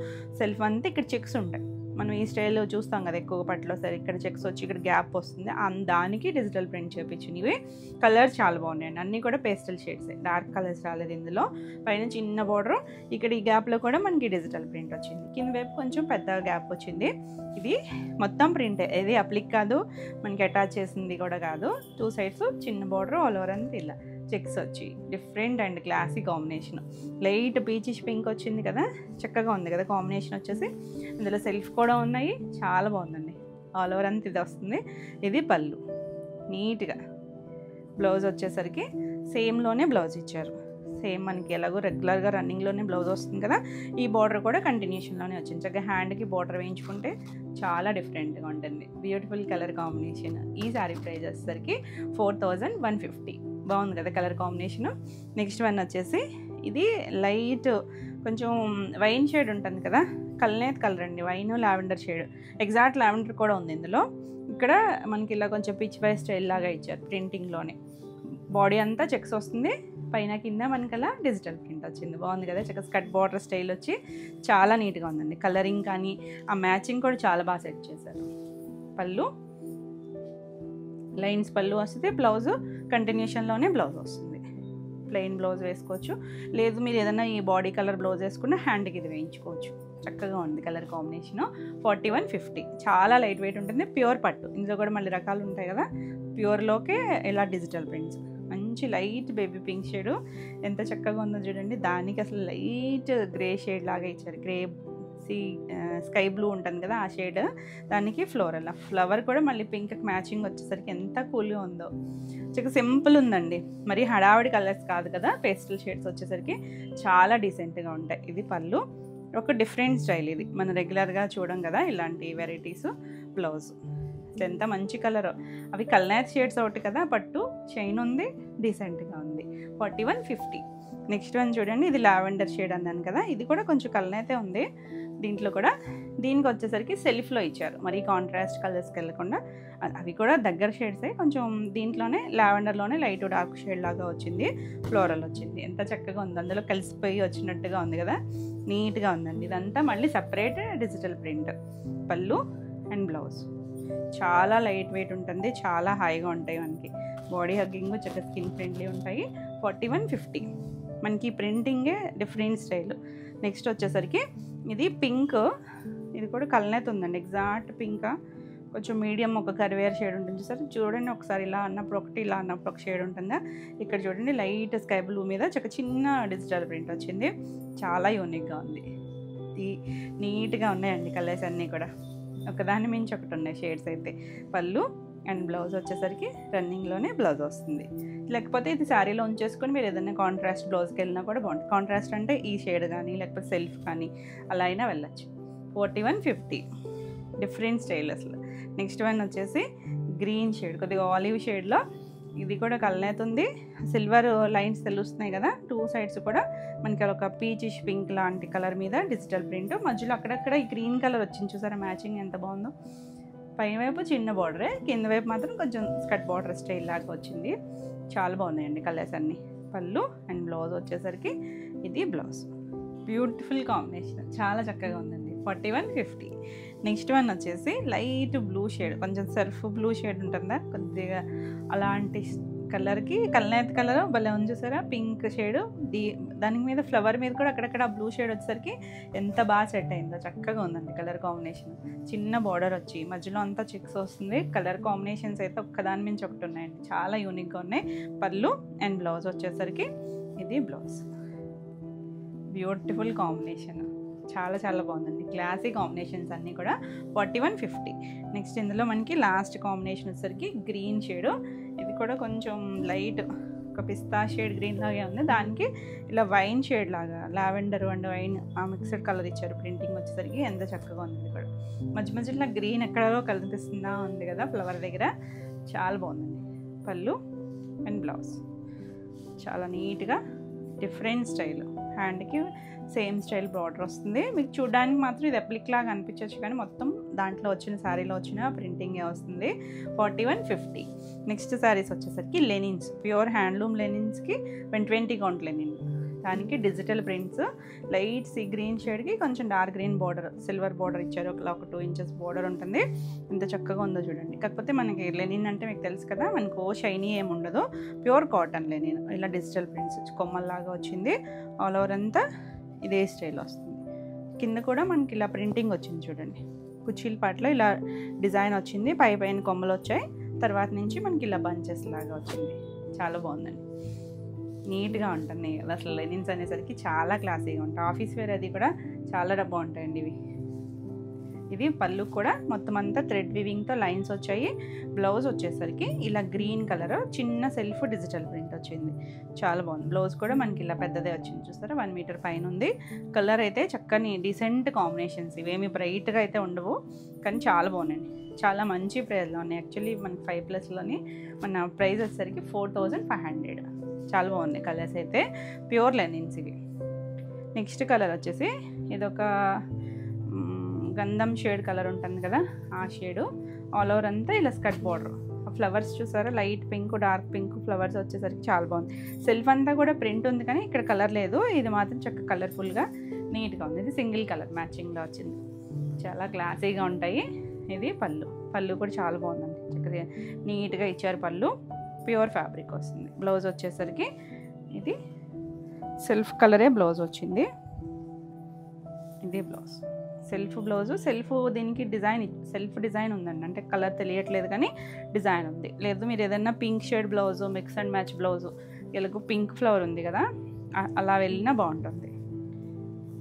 సెల్ఫ్ అంతా ఇక్కడ చెక్స్ ఉంటాయి. మనం ఈ స్టైల్లో చూస్తాం కదా ఎక్కువ పట్టులో. సరే ఇక్కడ చెక్స్ వచ్చి ఇక్కడ గ్యాప్ వస్తుంది, దానికి డిజిటల్ ప్రింట్ చేయించినవి. కలర్స్ చాలా బాగున్నాయండి, అన్నీ కూడా పేస్టల్ షేడ్స్, డార్క్ కలర్స్ రాలేదు ఇందులో. పైన చిన్న బార్డర్, ఇక్కడ ఈ గ్యాప్లో కూడా మనకి డిజిటల్ ప్రింట్ వచ్చింది. కింద వైపు కొంచెం పెద్ద గ్యాప్ వచ్చింది. ఇది మొత్తం ప్రింటే, ఏది అప్లిక్ కాదు, మనకి అటాచ్ చేసింది కూడా కాదు. 2 sides చిన్న బార్డర్, ఆల్ ఓవర్ అంతా ఇలా చెక్స్ వచ్చి different and classy combination. Light peachish pink వచ్చింది కదా, చక్కగా ఉంది కదా కాంబినేషన్ వచ్చేసి. ఇందులో సెల్ఫ్ కూడా ఉన్నాయి, చాలా బాగుందండి. ఆల్ ఓవర్ అంతా ఇది వస్తుంది. ఇది పళ్ళు, నీట్గా. బ్లౌజ్ వచ్చేసరికి సేమ్లోనే బ్లౌజ్ ఇచ్చారు. సేమ్ మనకి ఎలాగో రెగ్యులర్గా రన్నింగ్లోనే బ్లౌజ్ వస్తుంది కదా, ఈ బార్డర్ కూడా కంటిన్యూషన్లోనే వచ్చింది. చక్కగా హ్యాండ్కి బార్డర్ వేయించుకుంటే చాలా డిఫరెంట్గా ఉంటుంది. Beautiful colour combination. ఈ శారీ ప్రైస్ వచ్చేసరికి 4150. బాగుంది కదా కలర్ కాంబినేషను. నెక్స్ట్ వన్ వచ్చేసి ఇది లైట్ కొంచెం వైన్ షేడ్ ఉంటుంది కదా, కల్నేత్ కలర్ అండి, wine lavender shade, exact lavender కూడా ఉంది ఇందులో. ఇక్కడ మనకి ఇలా కొంచెం పిచ్ వై స్టైల్ లాగా ఇచ్చారు ప్రింటింగ్లోనే. బాడీ అంతా చెక్స్ వస్తుంది, పైన కింద మనకి అలా డిజిటల్ ప్రింట్ వచ్చింది. బాగుంది కదా, చక్కగా స్కర్ట్ బార్డర్ స్టైల్ వచ్చి చాలా నీట్గా ఉందండి. కలరింగ్ కానీ ఆ మ్యాచింగ్ కూడా చాలా బాగా సెట్ చేశారు. పళ్ళు లైన్స్ పళ్ళు వస్తుంది, బ్లౌజ్ కంటిన్యూషన్లోనే బ్లౌజ్ వస్తుంది. ప్లెయిన్ బ్లౌజ్ వేసుకోవచ్చు, లేదు మీరు ఏదైనా ఈ బాడీ కలర్ బ్లౌజ్ వేసుకున్న హ్యాండ్కి ఇది వేయించుకోవచ్చు. చక్కగా ఉంది కలర్ కాంబినేషన్. 4150, చాలా లైట్ వెయిట్ ఉంటుంది, ప్యూర్ పట్టు. ఇందులో కూడా మళ్ళీ రకాలు ఉంటాయి కదా, ప్యూర్లోకే ఇలా డిజిటల్ ప్రింట్స్. మంచి లైట్ బేబీ పింక్ షేడు, ఎంత చక్కగా ఉందో చూడండి. దానికి అసలు లైట్ గ్రే షేడ్ లాగా ఇచ్చారు, గ్రే స్కై బ్లూ ఉంటుంది కదా ఆ షేడ్, దానికి ఫ్లోరల్ ఫ్లవర్ కూడా మళ్ళీ పింక్కి మ్యాచింగ్ వచ్చేసరికి ఎంత కూల్గా ఉందో. చక్కగా సింపుల్ ఉందండి, మరి హడావిడి కలర్స్ కాదు కదా, పేస్టల్ షేడ్స్ వచ్చేసరికి చాలా డీసెంట్గా ఉంటాయి. ఇది పళ్ళు, ఒక డిఫరెంట్ స్టైల్ ఇది, మనం రెగ్యులర్గా చూడం కదా ఇలాంటి వెరైటీస్. బ్లౌజ్ ఎంత మంచి కలర్, అవి కల్నేత్ షేడ్స్ ఒకటి కదా, పట్టు చైన్ ఉంది, డీసెంట్గా ఉంది. 4150. నెక్స్ట్ వన్ చూడండి, ఇది లావెండర్ షేడ్ అన్నాను కదా, ఇది కూడా కొంచెం కల్నేతే ఉంది. దీంట్లో కూడా దీనికి వచ్చేసరికి సెల్ఫ్లో ఇచ్చారు, మరి కాంట్రాస్ట్ కలర్స్కి వెళ్ళకుండా. అవి కూడా దగ్గర షేడ్సే, కొంచెం దీంట్లోనే లావెండర్లోనే లైట్ డార్క్ షేడ్ లాగా వచ్చింది, ఫ్లోరల్ వచ్చింది. ఎంత చక్కగా ఉంది, అందులో కలిసిపోయి వచ్చినట్టుగా ఉంది కదా, నీట్గా ఉందండి. ఇదంతా మళ్ళీ సపరేట్ డిజిటల్ ప్రింట్. పళ్ళు అండ్ బ్లౌజ్ చాలా లైట్ వెయిట్ ఉంటుంది, చాలా హాయిగా ఉంటాయి. మనకి బాడీ హగ్గింగ్ చక్కగా స్కిన్ ఫ్రెండ్లీ ఉంటాయి. 4150. మనకి ప్రింటింగే డిఫరెంట్ స్టైల్. నెక్స్ట్ వచ్చేసరికి ఇది పింక్, ఇది కూడా కల్నేత్ ఉందండి, ఎగ్జాక్ట్ పింక్, కొంచెం మీడియం ఒక కరివేర్ షేడ్ ఉంటుంది సార్. చూడండి ఒకసారి, ఇలా అన్నప్పుడు ఒకటి, ఇలా అన్నప్పుడు ఒక షేడ్ ఉంటుందా. ఇక్కడ చూడండి లైట్ స్కై బ్లూ మీద చక్క చిన్న డిజిటల్ ప్రింట్ వచ్చింది, చాలా యూనిక్గా ఉంది. నీట్గా ఉన్నాయండి కలర్స్ అన్నీ కూడా, ఒకదాని మించి ఒకటి ఉన్నాయి షేడ్స్ అయితే. పళ్ళు అండ్ బ్లౌజ్ వచ్చేసరికి రన్నింగ్లోనే బ్లౌజ్ వస్తుంది. లేకపోతే ఇది శారీలో ఉంచేసుకొని మీరు ఏదైనా కాంట్రాస్ట్ బ్లౌజ్కి వెళ్ళినా కూడా బాగుంటుంది. కాంట్రాస్ట్ అంటే ఈ షేడ్ కానీ లేకపోతే సెల్ఫ్ కానీ అలా అయినా వెళ్ళచ్చు. 4150, డిఫరెంట్ స్టైల్ అసలు. నెక్స్ట్ వన్ వచ్చేసి గ్రీన్ షేడ్, కొద్దిగా ఆలివ్ షేడ్లో, ఇది కూడా కల్నేత్ ఉంది, సిల్వర్ లైన్స్ తెలుస్తున్నాయి కదా, టూ సైడ్స్ కూడా మనకి ఒక పీచిష్ పింక్ లాంటి కలర్ మీద డిజిటల్ ప్రింట్, మధ్యలో అక్కడక్కడ ఈ గ్రీన్ కలర్ వచ్చింది చూసారా, మ్యాచింగ్ ఎంత బాగుందో. పైన వైపు చిన్న బార్డరే, కింద వైపు మాత్రం కొంచెం స్కర్ట్ బార్డర్ స్టైల్ లాగా వచ్చింది. చాలా బాగున్నాయండి కలర్స్ అన్నీ. పళ్ళు అండ్ బ్లౌజ్ వచ్చేసరికి ఇది బ్లౌజ్. బ్యూటిఫుల్ కాంబినేషన్, చాలా చక్కగా ఉందండి. 4150. నెక్స్ట్ వన్ వచ్చేసి లైట్ బ్లూ షేడ్, కొంచెం సర్ఫ్ బ్లూ షేడ్ ఉంటుందా కొద్దిగా, అలాంటి కలర్కి కల్నేత్ కలర్ భలే ఉంది చూసారా, పింక్ షేడ్. దాని మీద ఫ్లవర్ మీద కూడా అక్కడక్కడ బ్లూ షేడ్ వచ్చేసరికి ఎంత బాగా సెట్ అయిందో, చక్కగా ఉందండి కలర్ కాంబినేషన్. చిన్న బార్డర్ వచ్చి మధ్యలో అంతా చెక్స్ వస్తుంది. కలర్ కాంబినేషన్స్ అయితే ఒక్కదాని మించి ఒకటి ఉన్నాయండి, చాలా యూనిక్గా ఉన్నాయి. పళ్ళు అండ్ బ్లౌజ్ వచ్చేసరికి ఇది బ్లౌజ్. బ్యూటిఫుల్ కాంబినేషన్, చాలా చాలా బాగుందండి. క్లాసీ కాంబినేషన్స్ అన్నీ కూడా. 4150. నెక్స్ట్ ఇందులో మనకి లాస్ట్ కాంబినేషన్ వచ్చేసరికి గ్రీన్ షేడు, ఇది కూడా కొంచెం లైట్ ఒక పిస్తా షేడ్ గ్రీన్ లాగే ఉంది, దానికి ఇలా వైన్ షేడ్ లాగా లావెండర్ అండ్ వైన్ ఆ మిక్స్డ్ కలర్ ఇచ్చారు. ప్రింటింగ్ వచ్చేసరికి ఎంత చక్కగా ఉంది. ఇది కూడా మధ్య మధ్యలో గ్రీన్ ఎక్కడో కనిపిస్తుందా ఉంది కదా ఫ్లవర్ దగ్గర, చాలా బాగుందండి. పళ్ళు అండ్ బ్లౌజ్ చాలా నీట్గా డిఫరెంట్ స్టైల్, హ్యాండ్కి సేమ్ స్టైల్ బార్డర్ వస్తుంది. మీకు చూడడానికి మాత్రం ఇది అప్లిక్ లాగా అనిపించవచ్చు, కానీ మొత్తం దాంట్లో వచ్చిన శారీలో వచ్చిన ప్రింటింగే వస్తుంది. 4150. నెక్స్ట్ శారీస్ వచ్చేసరికి లెనిన్స్, ప్యూర్ హ్యాండ్లూమ్ లెనిన్స్కి 120 కౌంట్ లెనిన్, దానికి digital prints, light sea green షేడ్కి కొంచెం dark green border, silver border ఇచ్చారు, ఒక 2 ఇంచెస్ బార్డర్ ఉంటుంది. ఎంత చక్కగా ఉందో చూడండి. కాకపోతే మనకి లెనిన్ అంటే మీకు తెలుసు కదా, మనకు షైనీ ఏమి ఉండదు, ప్యూర్ కాటన్ లెనిన్. ఇలా డిజిటల్ ప్రింట్స్ కొమ్మల్లాగా వచ్చింది, ఆల్ ఓవర్ అంతా ఇదే స్టైల్ వస్తుంది. కింద కూడా మనకి ఇలా ప్రింటింగ్ వచ్చింది చూడండి, కుర్చీల పాటలో ఇలా డిజైన్ వచ్చింది, పైన కొమ్మలు వచ్చాయి, తర్వాత నుంచి మనకి ఇలా బంచెస్ లాగా వచ్చింది. చాలా బాగుందండి, నీట్గా ఉంటుంది అసలు. లెనిన్స్ అనేసరికి చాలా క్లాసీగా ఉంటాయి, ఆఫీస్ వేర్ అది కూడా చాలా బాగుంటాయండి ఇవి. ఇది పళ్ళు కూడా మొత్తం అంతా థ్రెడ్ వివింగ్తో లైన్స్ వచ్చాయి. బ్లౌజ్ వచ్చేసరికి ఇలా గ్రీన్ కలర్ చిన్న సెల్ఫ్ డిజిటల్ ప్రింట్ వచ్చింది, చాలా బాగుంది. బ్లౌజ్ కూడా మనకి ఇలా పెద్దదే వచ్చింది చూస్తారా, 1 మీటర్ పైన ఉంది. కలర్ అయితే చక్కని డీసెంట్ కాంబినేషన్స్, ఇవేమి బ్రైట్గా అయితే ఉండవు, కానీ చాలా బాగున్నాయండి. చాలా మంచి ప్రైస్లో ఉన్నాయి. యాక్చువల్లీ మనకి 5+లోని మన ప్రైస్ వచ్చేసరికి 4500. చాలా బాగున్నాయి కలర్స్ అయితే, ప్యూర్ లెనిన్స్ ఇవి. నెక్స్ట్ కలర్ వచ్చేసి ఇదొక గంధం షేడ్ కలర్ ఉంటుంది కదా, ఆ షేడు ఆల్ ఓవర్ అంతా ఇలా స్కర్ట్ బార్డర్. ఆ ఫ్లవర్స్ చూసారా, light pink dark pink flowers వచ్చేసరికి చాలా బాగుంది. సెల్ఫ్ అంతా కూడా ప్రింట్ ఉంది కానీ ఇక్కడ కలర్ లేదు, ఇది మాత్రం చక్కగా కలర్ఫుల్గా నీట్గా ఉంది. ఇది సింగిల్ కలర్ మ్యాచింగ్లో వచ్చింది, చాలా క్లాసీగా ఉంటాయి. ఇది పళ్ళు, పళ్ళు కూడా చాలా బాగుందండి, చక్కగా నీట్గా ఇచ్చారు. పళ్ళు ప్యూర్ ఫ్యాబ్రిక్ వస్తుంది. బ్లౌజ్ వచ్చేసరికి ఇది సెల్ఫ్ కలరే బ్లౌజ్ వచ్చింది. ఇది బ్లౌజ్, సెల్ఫ్ బ్లౌజు. సెల్ఫ్ దీనికి డిజైన్, సెల్ఫ్ డిజైన్ ఉందండి, అంటే కలర్ తెలియట్లేదు కానీ డిజైన్ ఉంది. లేదు మీరు ఏదైనా pink shade blouse, mix and match blouse, ఎలాగో పింక్ ఫ్లవర్ ఉంది కదా అలా వెళ్ళినా బాగుంటుంది.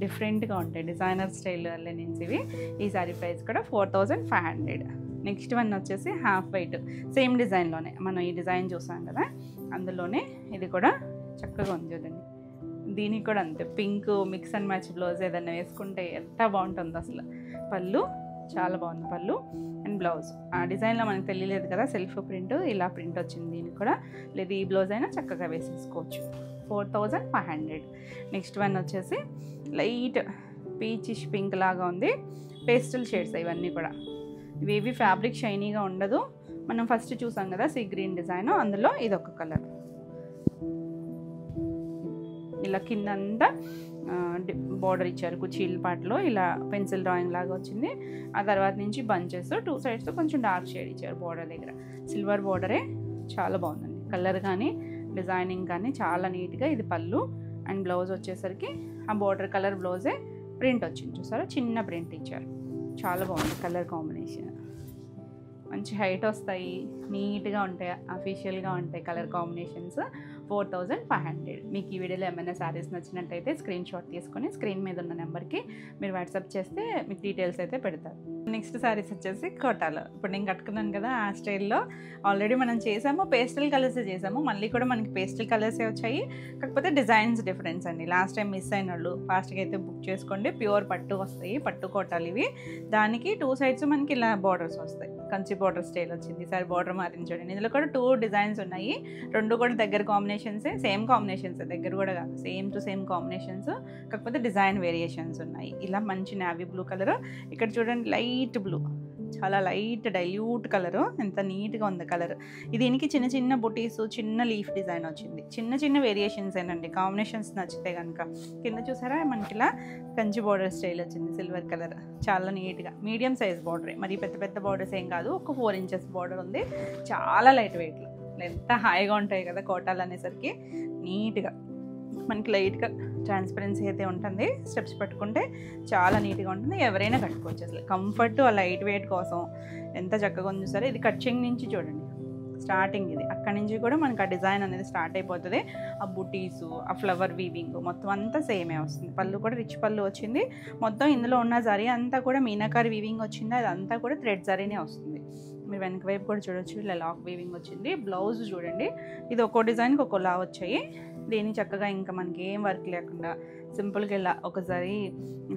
డిఫరెంట్గా ఉంటాయి డిజైనర్ స్టైల్ లెనిన్స్ ఇవి. ఈ సారీ ప్రైస్ కూడా 4500. నెక్స్ట్ వన్ వచ్చేసి హాఫ్ వైట్, సేమ్ డిజైన్లోనే మనం ఈ డిజైన్ చూసాం కదా అందులోనే ఇది కూడా చక్కగా ఉంది చూడండి. దీనికి కూడా అంతే, pink mix and match blouse ఏదైనా వేసుకుంటే ఎంత బాగుంటుందో అసలు. పళ్ళు చాలా బాగుంది, పళ్ళు అండ్ బ్లౌజ్. ఆ డిజైన్లో మనకు తెలియలేదు కదా సెల్ఫ్ ప్రింట్, ఇలా ప్రింట్ వచ్చింది దీనికి కూడా. లేదు ఈ బ్లౌజ్ అయినా చక్కగా వేసేసుకోవచ్చు. 4500. నెక్స్ట్ వన్ వచ్చేసి లైట్ పీచిష్ పింక్ లాగా ఉంది, పేస్టల్ షేడ్స్ ఇవన్నీ కూడా. ఇవేవి ఫ్యాబ్రిక్ షైనీగా ఉండదు. మనం ఫస్ట్ చూసాం కదా సీ గ్రీన్ డిజైన్, అందులో ఇది ఒక కలర్. ఇలా కిందంతా బార్డర్ ఇచ్చారు కుచీల పాటలో, ఇలా పెన్సిల్ డ్రాయింగ్ లాగా వచ్చింది. ఆ తర్వాత నుంచి బంచెస్ 2 సైడ్స్ కొంచెం డార్క్ షేడ్ ఇచ్చారు బార్డర్ దగ్గర. సిల్వర్ బార్డరే, చాలా బాగుందండి. కలర్ కానీ డిజైనింగ్ కానీ చాలా నీట్గా. ఇది పళ్ళు అండ్ బ్లౌజ్ వచ్చేసరికి ఆ బార్డర్ కలర్ బ్లౌజే ప్రింట్ వచ్చింది చూసారా, చిన్న ప్రింట్ ఇచ్చారు. చాలా బాగుంది కలర్ కాంబినేషన్. మంచి హైట్ వస్తాయి, నీట్గా ఉంటాయి, అఫీషియల్గా ఉంటాయి కలర్ కాంబినేషన్స్. 4500. మీకు ఈ వీడియోలో ఏమైనా శారీస్ నచ్చినట్టయితే స్క్రీన్ షాట్ తీసుకొని స్క్రీన్ మీద ఉన్న నెంబర్కి మీరు వాట్సాప్ చేస్తే మీకు డీటెయిల్స్ అయితే పెడతారు. నెక్స్ట్ శారీస్ వచ్చేసి కోటాలో. ఇప్పుడు నేను కట్టుకున్నాను కదా ఆ స్టైల్లో ఆల్రెడీ మనం చేసాము, పేస్టల్ కలర్సే చేసాము. మళ్ళీ కూడా మనకి పేస్టల్ కలర్సే వచ్చాయి, కాకపోతే డిజైన్స్ డిఫరెన్స్ అండి. లాస్ట్ టైం మిస్ అయిన వాళ్ళు ఫాస్ట్గా అయితే బుక్ చేసుకోండి. ప్యూర్ పట్టు వస్తాయి, పట్టు కోటాలు ఇవి. దానికి 2 సైడ్స్ మనకి ఇలా బార్డర్స్ వస్తాయి, కంచి బార్డర్ స్టైల్ వచ్చింది. ఈసారి బార్డర్ మారింది చూడండి. ఇందులో కూడా 2 డిజైన్స్ ఉన్నాయి, 2 కూడా దగ్గర కాంబినేషన్సే, సేమ్ కాంబినేషన్స్, దగ్గర కూడా కాదు, సేమ్ టు సేమ్ కాంబినేషన్స్, కాకపోతే డిజైన్ వేరియేషన్స్ ఉన్నాయి. ఇలా మంచి నావీ బ్లూ కలర్, ఇక్కడ చూడండి లైట్ బ్లూ, చాలా లైట్ డైల్యూట్ కలరు, ఎంత నీట్గా ఉంది కలర్. దీనికి చిన్న చిన్న బుటీస్, చిన్న లీఫ్ డిజైన్ వచ్చింది. చిన్న చిన్న వేరియేషన్స్ ఏనండి, కాంబినేషన్స్ నచ్చితే కనుక. కింద చూసారా మనకి ఇలా కంచి బార్డర్ స్టైల్ వచ్చింది, సిల్వర్ కలర్, చాలా నీట్గా. మీడియం సైజ్ బార్డరే, మరి పెద్ద పెద్ద బార్డర్స్ ఏం కాదు. ఒక 4 ఇంచెస్ బార్డర్ ఉంది, చాలా లైట్ వెయిట్లో. ఎంత హాయిగా ఉంటాయి కదా కోటాలు అనేసరికి. నీట్గా మనకి లైట్గా ట్రాన్స్పరెన్సీ అయితే ఉంటుంది, స్టెప్స్ పట్టుకుంటే చాలా నీట్గా ఉంటుంది. ఎవరైనా కట్టుకోవచ్చు, అసలు కంఫర్ట్ ఆ లైట్ వెయిట్ కోసం ఎంత చక్కగా ఉంది చూసారా. ఇది కట్చింగ్ నుంచి చూడండి స్టార్టింగ్, ఇది అక్కడి నుంచి కూడా మనకి ఆ డిజైన్ అనేది స్టార్ట్ అయిపోతుంది. ఆ బుటీసు, ఆ ఫ్లవర్ వీవింగ్ మొత్తం అంతా సేమే వస్తుంది. పళ్ళు కూడా రిచ్ పళ్ళు వచ్చింది. మొత్తం ఇందులో ఉన్న జరీ అంతా కూడా మీనాకారి వీవింగ్ వచ్చింది, అదంతా కూడా థ్రెడ్ జరీనే వస్తుంది. మీరు వెనక వైపు కూడా చూడొచ్చు, ఇలా లాక్ వీవింగ్ వచ్చింది. బ్లౌజ్ చూడండి, ఇది ఒక్కో డిజైన్కి ఒక్కోలా వచ్చాయి. దీన్ని చక్కగా ఇంకా మనకి ఏం వర్క్ లేకుండా సింపుల్గా ఇలా ఒక జరీ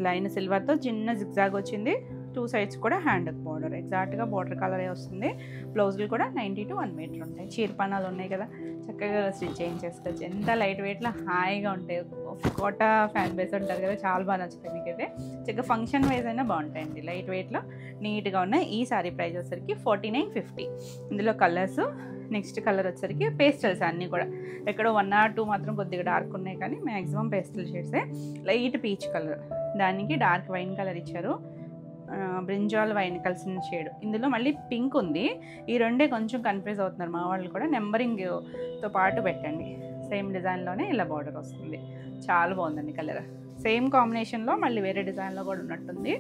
లైన్ సిల్వర్తో చిన్న జిగ్జాగ్ వచ్చింది. 2 సైడ్స్ కూడా హ్యాండ్ బార్డర్, ఎగ్జాక్ట్గా బార్డర్ కలరే వస్తుంది. బ్లౌజులు కూడా 90 to 1 మీటర్ ఉంటాయి. చీరపానాలు ఉన్నాయి కదా, చక్కగా స్టిచ్ చేయించేసుకోవచ్చు. ఎంత లైట్ వెయిట్లో హాయిగా ఉంటాయి. కోట ఫ్యాన్ బేస్ ఉంటారు కదా, చాలా బాగా నచ్చుతాయి మీకైతే. చక్కగా ఫంక్షన్ వైజ్ అయినా బాగుంటాయండి, లైట్ వెయిట్లో నీట్గా ఉన్నాయి. ఈ సారీ ప్రైస్ వచ్చేసరికి 4950. ఇందులో కలర్స్, నెక్స్ట్ కలర్ వచ్చేసరికి పేస్టల్స్ అన్నీ కూడా. ఎక్కడో 1 or 2 మాత్రం కొద్దిగా డార్క్ ఉన్నాయి, కానీ మ్యాక్సిమం పేస్టల్ షేడ్సే. లైట్ పీచ్ కలర్, దానికి డార్క్ వైన్ కలర్ ఇచ్చారు, బ్రింజాల్ వైన్ కలిసిన షేడ్. ఇందులో మళ్ళీ పింక్ ఉంది. ఈ రెండే కొంచెం కన్ఫ్యూజ్ అవుతున్నారు మా వాళ్ళు కూడా. నెంబరింగ్తో పాటు పెట్టండి. సేమ్ డిజైన్లోనే ఇలా బార్డర్ వస్తుంది, చాలా బాగుందండి కలర్. సేమ్ కాంబినేషన్లో మళ్ళీ వేరే డిజైన్లో కూడా ఉన్నట్టుంది.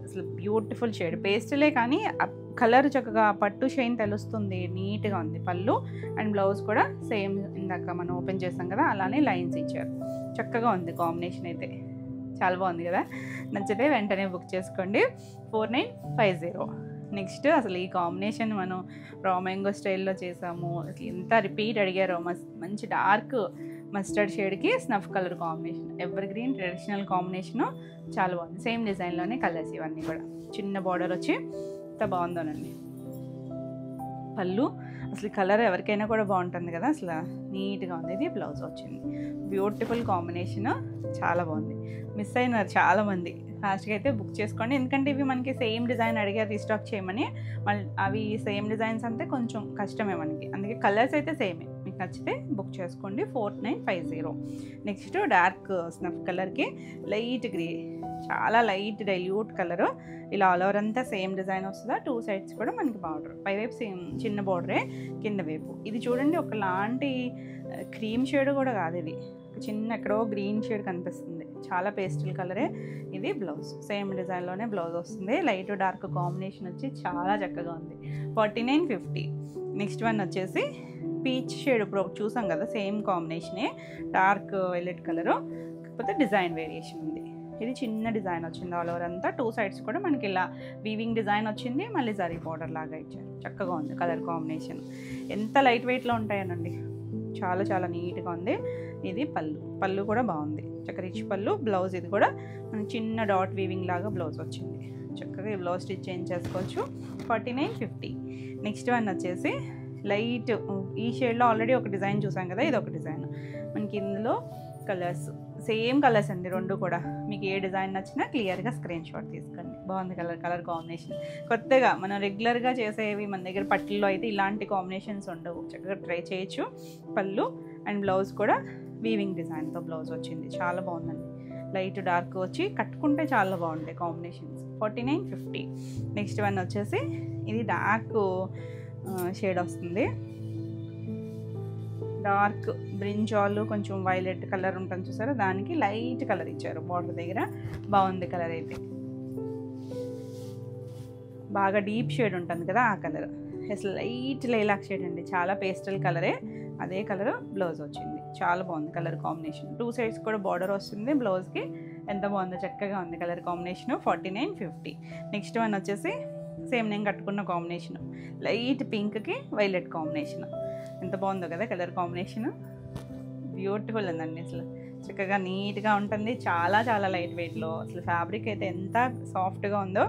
అసలు బ్యూటిఫుల్ షేడ్, పేస్టలే కానీ కలర్ చక్కగా పట్టు షైన్ తెలుస్తుంది, నీట్గా ఉంది. పళ్ళు అండ్ బ్లౌజ్ కూడా సేమ్ ఇందాక మనం ఓపెన్ చేస్తాం కదా అలానే లైన్స్ ఇచ్చారు. చక్కగా ఉంది కాంబినేషన్ అయితే, చాలా బాగుంది కదా. నచ్చితే వెంటనే బుక్ చేసుకోండి. 4950. నెక్స్ట్ అసలు ఈ కాంబినేషన్ మనం రా మ్యాంగో స్టైల్లో చేసాము, ఎంత రిపీట్ అడిగారో. మంచి డార్క్ మస్టర్డ్ షేడ్కి snuff colour combination, evergreen traditional combination, చాలా బాగుంది. సేమ్ డిజైన్లోనే కలర్స్ ఇవన్నీ కూడా. చిన్న బార్డర్ వచ్చి ఎంత బాగుందోనండి. పళ్ళు అసలు కలర్ ఎవరికైనా కూడా బాగుంటుంది కదా, అసలు నీట్గా ఉంది. ఇది బ్లౌజ్ వచ్చింది, బ్యూటిఫుల్ కాంబినేషన్, చాలా బాగుంది. మిస్ అయినారు చాలామంది, ఫాస్ట్గా అయితే బుక్ చేసుకోండి, ఎందుకంటే ఇవి మనకి సేమ్ డిజైన్ అడిగారు రీస్టాక్ చేయమని. మళ్ళీ అవి సేమ్ డిజైన్స్ అంటే కొంచెం కష్టమే మనకి, అందుకే కలర్స్ అయితే సేమే. మీకు నచ్చితే బుక్ చేసుకోండి. 4950. నెక్స్ట్ డార్క్ స్నఫ్ కలర్కి లైట్ గ్రే, చాలా లైట్ డైల్యూట్ కలరు. ఇలా ఆల్ ఓవర్ అంతా సేమ్ డిజైన్ వస్తుందా, 2 సైడ్స్ కూడా మనకి బార్డర్, పైవైపు సేమ్ చిన్న బార్డరే, కింద వైపు. ఇది చూడండి ఒకలాంటి క్రీమ్ షేడ్ కూడా కాదు, ఇది చిన్న ఎక్కడో గ్రీన్ షేడ్ కనిపిస్తుంది, చాలా పేస్టల్ కలరే. ఇది బ్లౌజ్, సేమ్ డిజైన్లోనే బ్లౌజ్ వస్తుంది. లైట్ డార్క్ కాంబినేషన్ వచ్చి చాలా చక్కగా ఉంది. 4950. నెక్స్ట్ వన్ వచ్చేసి పీచ్ షేడ్, ఇప్పుడు చూసాం కదా సేమ్ కాంబినేషనే, డార్క్ వైలెట్ కలరు, కాకపోతే డిజైన్ వేరియేషన్ ఉంది. ఇది చిన్న డిజైన్ వచ్చింది ఆల్ ఓవర్ అంతా, 2 సైడ్స్ కూడా మనకి ఇలా వీవింగ్ డిజైన్ వచ్చింది, మళ్ళీ జరీ బార్డర్ లాగా ఇచ్చారు. చక్కగా ఉంది కలర్ కాంబినేషన్. ఎంత లైట్ వెయిట్లో ఉంటాయనండి, చాలా చాలా నీట్గా ఉంది. ఇది పళ్ళు కూడా బాగుంది, చక్కగా రిచ్ పళ్ళు. బ్లౌజ్ ఇది కూడా మనకి చిన్న డాట్ వీవింగ్ లాగా బ్లౌజ్ వచ్చింది, చక్కగా ఈ బ్లౌజ్ స్టిచ్ చేంజ్ చేసుకోవచ్చు. 4950. నెక్స్ట్ వన్ వచ్చేసి లైట్ ఈ షేడ్లో ఆల్రెడీ ఒక డిజైన్ చూసాం కదా, ఇది ఒక డిజైన్. మనకి ఇందులో కలర్స్ సేమ్ కలర్స్ అండి, రెండు కూడా. మీకు ఏ డిజైన్ నచ్చినా క్లియర్గా స్క్రీన్ షాట్ తీసుకోండి. బాగుంది కలర్ కాంబినేషన్. కొత్తగా మనం రెగ్యులర్గా చేసేవి మన దగ్గర పట్టుల్లో అయితే ఇలాంటి కాంబినేషన్స్ ఉండవు, చక్కగా ట్రై చేయొచ్చు. పళ్ళు అండ్ బ్లౌజ్ కూడా వీవింగ్ డిజైన్తో బ్లౌజ్ వచ్చింది, చాలా బాగుందండి. లైట్ డార్క్ వచ్చి కట్టుకుంటే చాలా బాగుంటాయి కాంబినేషన్స్. 4950. నెక్స్ట్ వన్ వచ్చేసి ఇది డార్క్ షేడ్ వస్తుంది, డార్క్ బ్రింజాల్ కొంచెం వైలెట్ కలర్ ఉంటుంది చూసారా, దానికి లైట్ కలర్ ఇచ్చారు బార్డర్ దగ్గర. బాగుంది కలర్ అయితే, బాగా డీప్ షేడ్ ఉంటుంది కదా ఆ కలర్, అసలు లైట్ లైలాక్ షేడ్ అండి, చాలా పేస్టల్ కలరే. అదే కలర్ బ్లౌజ్ వచ్చింది, చాలా బాగుంది కలర్ కాంబినేషన్. 2 సైడ్స్ కూడా బార్డర్ వస్తుంది బ్లౌజ్కి, ఎంత బాగుందో, చక్కగా ఉంది కలర్ కాంబినేషన్. 4950. నెక్స్ట్ వన్ వచ్చేసి సేమ్ నేను కట్టుకున్న కాంబినేషన్, లైట్ పింక్కి వైలెట్ కాంబినేషన్. ఎంత బాగుందో కదా కలర్ కాంబినేషన్, బ్యూటిఫుల్ ఉందండి. అసలు చక్కగా నీట్గా ఉంటుంది, చాలా చాలా లైట్ వెయిట్లో. అసలు ఫ్యాబ్రిక్ అయితే ఎంత సాఫ్ట్గా ఉందో.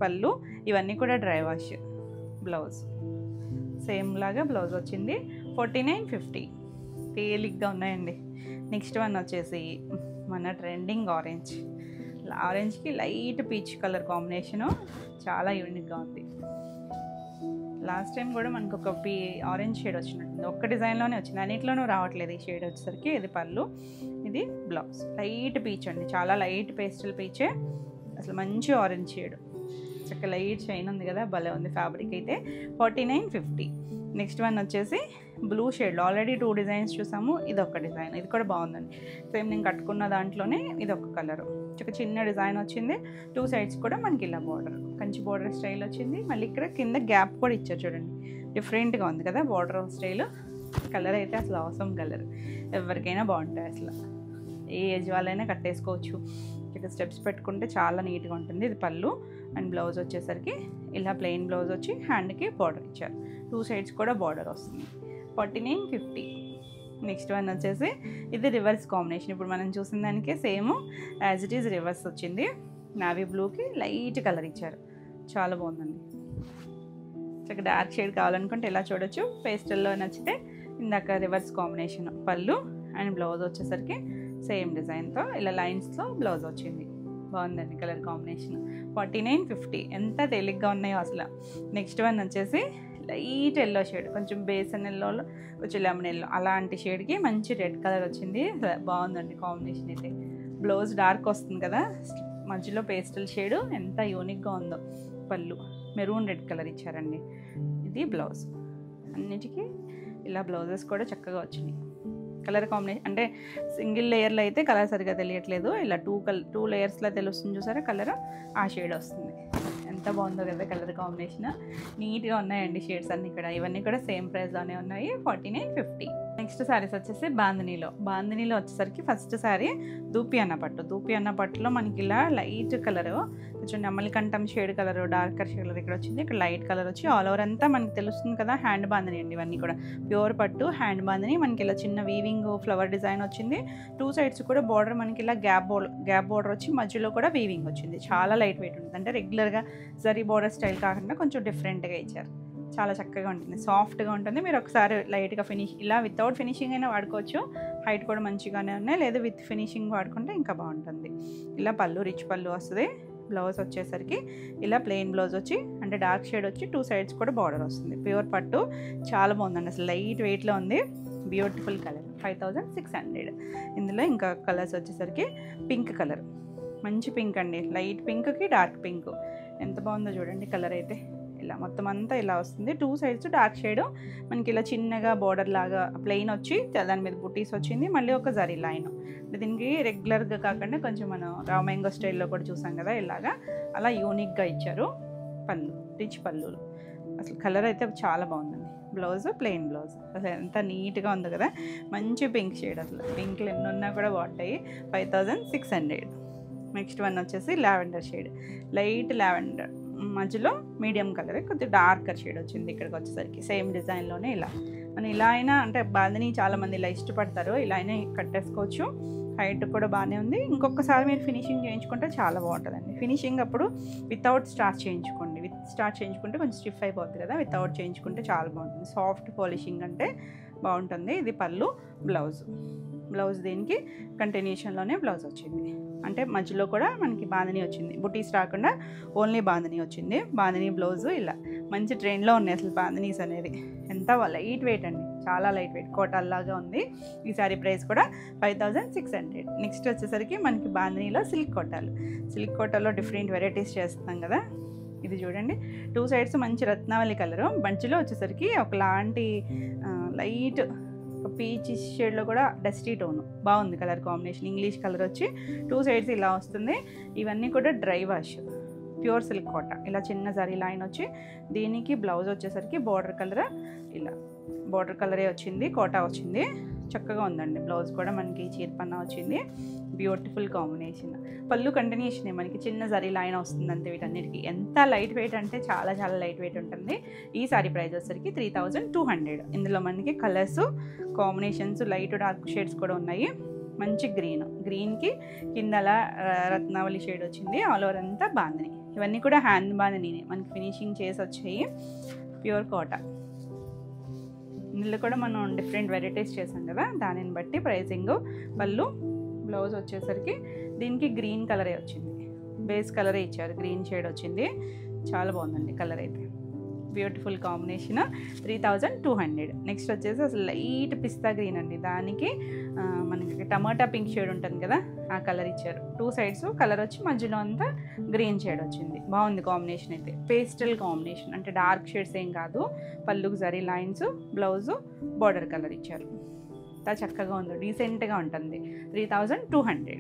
పళ్ళు ఇవన్నీ కూడా డ్రై వాష్. బ్లౌజ్ సేమ్ లాగా బ్లౌజ్ వచ్చింది. 4950. తేలిగ్గా ఉన్నాయండి. నెక్స్ట్ వన్ వచ్చేసి మన ట్రెండింగ్ ఆరెంజ్కి లైట్ పీచ్ కలర్ కాంబినేషను, చాలా యూనిక్గా ఉంది. లాస్ట్ టైం కూడా మనకు ఒక ఆరెంజ్ షేడ్ వచ్చినట్టుంది, ఒక్క డిజైన్లోనే వచ్చింది, అన్నిట్లోనూ రావట్లేదు ఈ షేడ్ వచ్చేసరికి. ఇది పళ్ళు, ఇది బ్లౌజ్. లైట్ పీచ్ అండి, చాలా లైట్ పేస్టల్ పీచే, అసలు మంచి ఆరెంజ్ షేడ్, చక్కగా లైట్ షైన్ ఉంది కదా, భలే ఉంది ఫ్యాబ్రిక్ అయితే. 4950. నెక్స్ట్ వన్ వచ్చేసి బ్లూ షేడ్లో ఆల్రెడీ 2 డిజైన్స్ చూసాము, ఇది ఒక డిజైన్, ఇది కూడా బాగుందండి. సేమ్ నేను కట్టుకున్న దాంట్లోనే ఇది ఒక కలరు, చక్కగా చిన్న డిజైన్ వచ్చింది. 2 సైడ్స్ కూడా మనకి ఇలా బార్డర్, కంచి బార్డర్ స్టైల్ వచ్చింది. మళ్ళీ ఇక్కడ కింద గ్యాప్ కూడా ఇచ్చారు చూడండి, డిఫరెంట్గా ఉంది కదా బార్డర్ స్టైల్. కలర్ అయితే అసలు అవసరం కలర్, ఎవరికైనా బాగుంటాయి, అసలు ఏ ఏజ్ వాళ్ళైనా కట్టేసుకోవచ్చు. ఇక్కడ స్టెప్స్ పెట్టుకుంటే చాలా నీట్గా ఉంటుంది. ఇది పళ్ళు అండ్ బ్లౌజ్ వచ్చేసరికి ఇలా ప్లెయిన్ బ్లౌజ్ వచ్చి హ్యాండ్కి బార్డర్ ఇచ్చారు, 2 సైడ్స్ కూడా బార్డర్ వస్తుంది. 4950. నెక్స్ట్ వన్ వచ్చేసి ఇది రివర్స్ కాంబినేషన్, ఇప్పుడు మనం చూసిన దానికే same as it is reverse వచ్చింది. నావీ బ్లూకి లైట్ కలర్ ఇచ్చారు, చాలా బాగుందండి. చక్కగా డార్క్ షేడ్ కావాలనుకుంటే ఇలా చూడొచ్చు, పేస్టల్లో నచ్చితే ఇందాక రివర్స్ కాంబినేషన్. పళ్ళు అండ్ బ్లౌజ్ వచ్చేసరికి సేమ్ డిజైన్తో ఇలా లైన్స్తో బ్లౌజ్ వచ్చింది, బాగుందండి కలర్ కాంబినేషన్. 4950. ఎంత తేలిగ్గా ఉన్నాయో అసలు. నెక్స్ట్ వన్ వచ్చేసి లైట్ ఎల్లో షేడ్, కొంచెం బేసన్ ఎల్లోలో కొంచెం లెమన్ ఎల్లో అలాంటి షేడ్కి మంచి రెడ్ కలర్ వచ్చింది, బాగుందండి కాంబినేషన్ అయితే. బ్లౌజ్ డార్క్ వస్తుంది కదా, మధ్యలో పేస్టల్ షేడ్, ఎంత యూనిక్గా ఉందో. పళ్ళు మెరూన్ రెడ్ కలర్ ఇచ్చారండి. ఇది బ్లౌజ్. అన్నిటికీ ఇలా బ్లౌజెస్ కూడా చక్కగా వచ్చినాయి. కలర్ కాంబినేషన్ అంటే సింగిల్ లేయర్లో అయితే కలర్ సరిగా తెలియట్లేదు, ఇలా 2 లేయర్స్లో తెలుస్తుంది చూసారా కలర్, ఆ షేడ్ వస్తుంది. ఎంత బాగుందో కదా కలర్ కాంబినేషన్, నీట్గా ఉన్నాయండి షేడ్స్ అన్నీ ఇక్కడ. ఇవన్నీ కూడా సేమ్ ప్రైస్లోనే ఉన్నాయి, 4950. నెక్స్ట్ శారీస్ వచ్చేసి బాందినీలో వచ్చేసరికి ఫస్ట్ శారీ దూపి అన్న పట్టులో మనకి ఇలా లైట్ కలర్, కొంచెం నెమలికంఠం shade colour, darker shade colour ఇక్కడ వచ్చింది. ఇక్కడ లైట్ కలర్ వచ్చి ఆల్ ఓవర్ అంతా మనకి తెలుస్తుంది కదా, హ్యాండ్ బాందిని అండి. ఇవన్నీ కూడా ప్యూర్ పట్టు హ్యాండ్ బాందిని. మనకి ఇలా చిన్న వీవింగ్ ఫ్లవర్ డిజైన్ వచ్చింది. 2 సైడ్స్ కూడా బార్డర్ మనకి ఇలా గ్యాప్ బార్డర్ వచ్చి మధ్యలో కూడా వీవింగ్ వచ్చింది. చాలా లైట్ వెయిట్ ఉంటుంది, అంటే రెగ్యులర్గా జరీ బార్డర్ స్టైల్ కాకుండా కొంచెం డిఫరెంట్గా ఇచ్చారు. చాలా చక్కగా ఉంటుంది, సాఫ్ట్గా ఉంటుంది. మీరు ఒకసారి లైట్గా ఇలా వితౌట్ ఫినిషింగ్ అయినా వాడుకోవచ్చు. హైట్ కూడా మంచిగానే ఉన్నాయి, లేదా విత్ ఫినిషింగ్ వాడుకుంటే ఇంకా బాగుంటుంది. ఇలా పళ్ళు రిచ్ పళ్ళు వస్తుంది. బ్లౌజ్ వచ్చేసరికి ఇలా ప్లెయిన్ బ్లౌజ్ వచ్చి అంటే డార్క్ షేడ్ వచ్చి 2 సైడ్స్ కూడా బార్డర్ వస్తుంది. ప్యూర్ పట్టు చాలా బాగుందండి, అసలు లైట్ వెయిట్లో ఉంది. Beautiful colour 5600. ఇందులో ఇంకా కలర్స్ వచ్చేసరికి పింక్ కలర్, మంచి పింక్ అండి, లైట్ పింక్కి డార్క్ పింక్. ఎంత బాగుందో చూడండి కలర్ అయితే. ఇలా మొత్తం అంతా ఇలా వస్తుంది. 2 సైడ్స్ డార్క్ షేడ్, మనకి ఇలా చిన్నగా బార్డర్ లాగా ప్లెయిన్ వచ్చి దాని మీద బుటీస్ వచ్చింది. మళ్ళీ ఒక జరీ లైన్. దీనికి రెగ్యులర్గా కాకుండా కొంచెం మనం రామాంగో స్టైల్లో కూడా చూసాం కదా, ఇలాగా అలా యూనిక్గా ఇచ్చారు. పళ్ళు రిచ్ పళ్ళు, అసలు కలర్ అయితే చాలా బాగుందండి. బ్లౌజ్ ప్లెయిన్ బ్లౌజ్, అసలు ఎంత నీట్గా ఉంది కదా, మంచి పింక్ షేడ్. అసలు పింక్లు ఎన్ని ఉన్నా కూడా బాగుంటాయి. 5600. నెక్స్ట్ వన్ వచ్చేసి లావెండర్ షేడ్, లైట్ లావెండర్ మధ్యలో మీడియం కలర్, కొద్దిగా డార్కర్ షేడ్ వచ్చింది. ఇక్కడికి వచ్చేసరికి సేమ్ డిజైన్లోనే ఇలా మనం ఇలా అయినా అంటే బాందిని చాలామంది ఇలా ఇష్టపడతారు, ఇలా అయినా కట్టేసుకోవచ్చు. హైట్ కూడా బాగానే ఉంది. ఇంకొకసారి మీరు ఫినిషింగ్ చేయించుకుంటే చాలా బాగుంటుందండి. ఫినిషింగ్ అప్పుడు వితౌట్ స్టార్చ్ చేయించుకోండి. విత్ స్టార్చ్ చేయించుకుంటే కొంచెం స్టిఫ్ అయిపోతుంది కదా, వితౌట్ చేయించుకుంటే చాలా బాగుంటుంది. సాఫ్ట్ పాలిషింగ్ అంటే బాగుంటుంది. ఇది పళ్ళు, బ్లౌజ్ దీనికి కంటిన్యూషన్లోనే బ్లౌజ్ వచ్చింది. అంటే మధ్యలో కూడా మనకి బాందిని వచ్చింది, బుటీస్ రాకుండా ఓన్లీ బాందిని వచ్చింది. బాందిని బ్లౌజు ఇలా మంచి ట్రెండ్లో ఉన్నాయి అసలు బాందినీస్ అనేది. ఎంత లైట్ వెయిట్ అండి, చాలా లైట్ వెయిట్, కోటాల్లాగా ఉంది. ఈ సారీ ప్రైస్ కూడా 5600. నెక్స్ట్ వచ్చేసరికి మనకి బాందినీలో సిల్క్ కోటాలో డిఫరెంట్ వెరైటీస్ చేస్తున్నాం కదా. ఇది చూడండి, 2 సైడ్స్ మంచి రత్నావళి కలరు, మధ్యలో వచ్చేసరికి ఒకలాంటి లైట్ పీచ్ షేడ్లో కూడా డస్టీ టోన్, బాగుంది కలర్ కాంబినేషన్. ఇంగ్లీష్ కలర్ వచ్చి 2 సైడ్స్ ఇలా వస్తుంది. ఇవన్నీ కూడా డ్రై వాష్, ప్యూర్ సిల్క్ కోట. ఇలా చిన్న జరీ లైన్ వచ్చి దీనికి బ్లౌజ్ వచ్చేసరికి బార్డర్ కలర్, ఇలా బార్డర్ కలరే వచ్చింది, కోటా వచ్చింది. చక్కగా ఉందండి. బ్లౌజ్ కూడా మనకి చీరపన్నా వచ్చింది. Beautiful combination. పళ్ళు కంటిన్యూషన్ మనకి చిన్న జరీ లైన్ వస్తుంది అంతే. వీటన్నిటికీ ఎంత లైట్ వెయిట్ అంటే చాలా చాలా లైట్ వెయిట్ ఉంటుంది. ఈ సారీ ప్రైస్ వచ్చేసరికి 3200. ఇందులో మనకి colours combinations light dark shades కూడా ఉన్నాయి. మంచి గ్రీన్కి కింద అలా రత్నావళి షేడ్ వచ్చింది. ఆల్ ఓవర్ అంతా బాందిని. ఇవన్నీ కూడా హ్యాండ్ బాందిని మనకి ఫినిషింగ్ చేసి వచ్చాయి. ప్యూర్ కోటా. ఇందులో కూడా మనం డిఫరెంట్ వెరైటీస్ చేసాం కదా, దానిని బట్టి ప్రైసింగ్. పళ్ళు, బ్లౌజ్ వచ్చేసరికి దీనికి గ్రీన్ కలరే వచ్చింది, బేస్ కలరే ఇచ్చారు, గ్రీన్ షేడ్ వచ్చింది. చాలా బాగుందండి కలర్ అయితే. Beautiful combination. 3200. నెక్స్ట్ వచ్చేసి అసలు లైట్ పిస్తా గ్రీన్ అండి, దానికి మనకి టమాటా పింక్ షేడ్ ఉంటుంది కదా, ఆ కలర్ ఇచ్చారు. 2 సైడ్స్ కలర్ వచ్చి మధ్యలో అంతా గ్రీన్ షేడ్ వచ్చింది. బాగుంది కాంబినేషన్ అయితే. పేస్టల్ కాంబినేషన్ అంటే డార్క్ షేడ్స్ ఏం కాదు. పళ్ళుకు zari lines, blouse border colour ఇచ్చారు. చాలా చక్కగా ఉంది, డీసెంట్గా ఉంటుంది. 3200.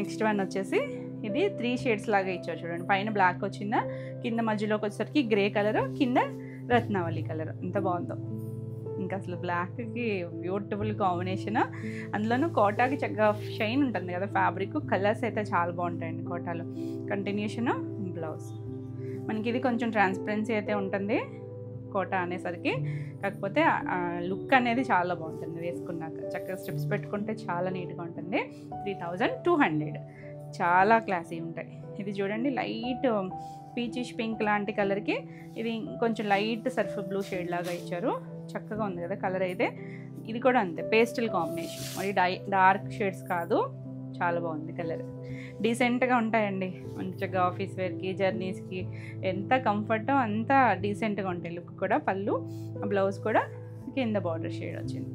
నెక్స్ట్ వన్ వచ్చేసి ఇది 3 షేడ్స్ లాగా ఇచ్చారు చూడండి. పైన బ్లాక్ వచ్చిందా, కింద మధ్యలోకి వచ్చేసరికి గ్రే కలర్, కింద రత్నావళి కలర్. ఎంత బాగుందో ఇంకా అసలు. బ్లాక్కి బ్యూటిఫుల్ కాంబినేషన్. అందులోనూ కోటాకి చక్కగా షైన్ ఉంటుంది కదా ఫ్యాబ్రిక్. కలర్స్ అయితే చాలా బాగుంటాయండి కోటాలో. కంటిన్యూషన్ బ్లౌజ్ మనకి ఇది కొంచెం ట్రాన్స్పరెన్సీ అయితే ఉంటుంది కోటా అనేసరికి. కాకపోతే లుక్ అనేది చాలా బాగుంటుంది వేసుకున్నాక. చక్కగా స్ట్రిప్స్ పెట్టుకుంటే చాలా నీట్గా ఉంటుంది. 3200. చాలా క్లాసీ ఉంటాయి. ఇది చూడండి, లైట్ పీచిష్ పింక్ లాంటి కలర్కి ఇది కొంచెం లైట్ సర్ఫ్ బ్లూ షేడ్ లాగా ఇచ్చారు. చక్కగా ఉంది కదా కలర్ అయితే. ఇది కూడా అంతే, పేస్టల్ కాంబినేషన్, మరి డార్క్ షేడ్స్ కాదు. చాలా బాగుంది కలర్. డీసెంట్గా ఉంటాయండి మంచిగా ఆఫీస్ వేర్కి, జర్నీస్కి ఎంత కంఫర్టో అంత డీసెంట్గా ఉంటాయి. లుక్ కూడా. పళ్ళు, బ్లౌజ్ కూడా కింద బార్డర్ షేడ్ వచ్చింది.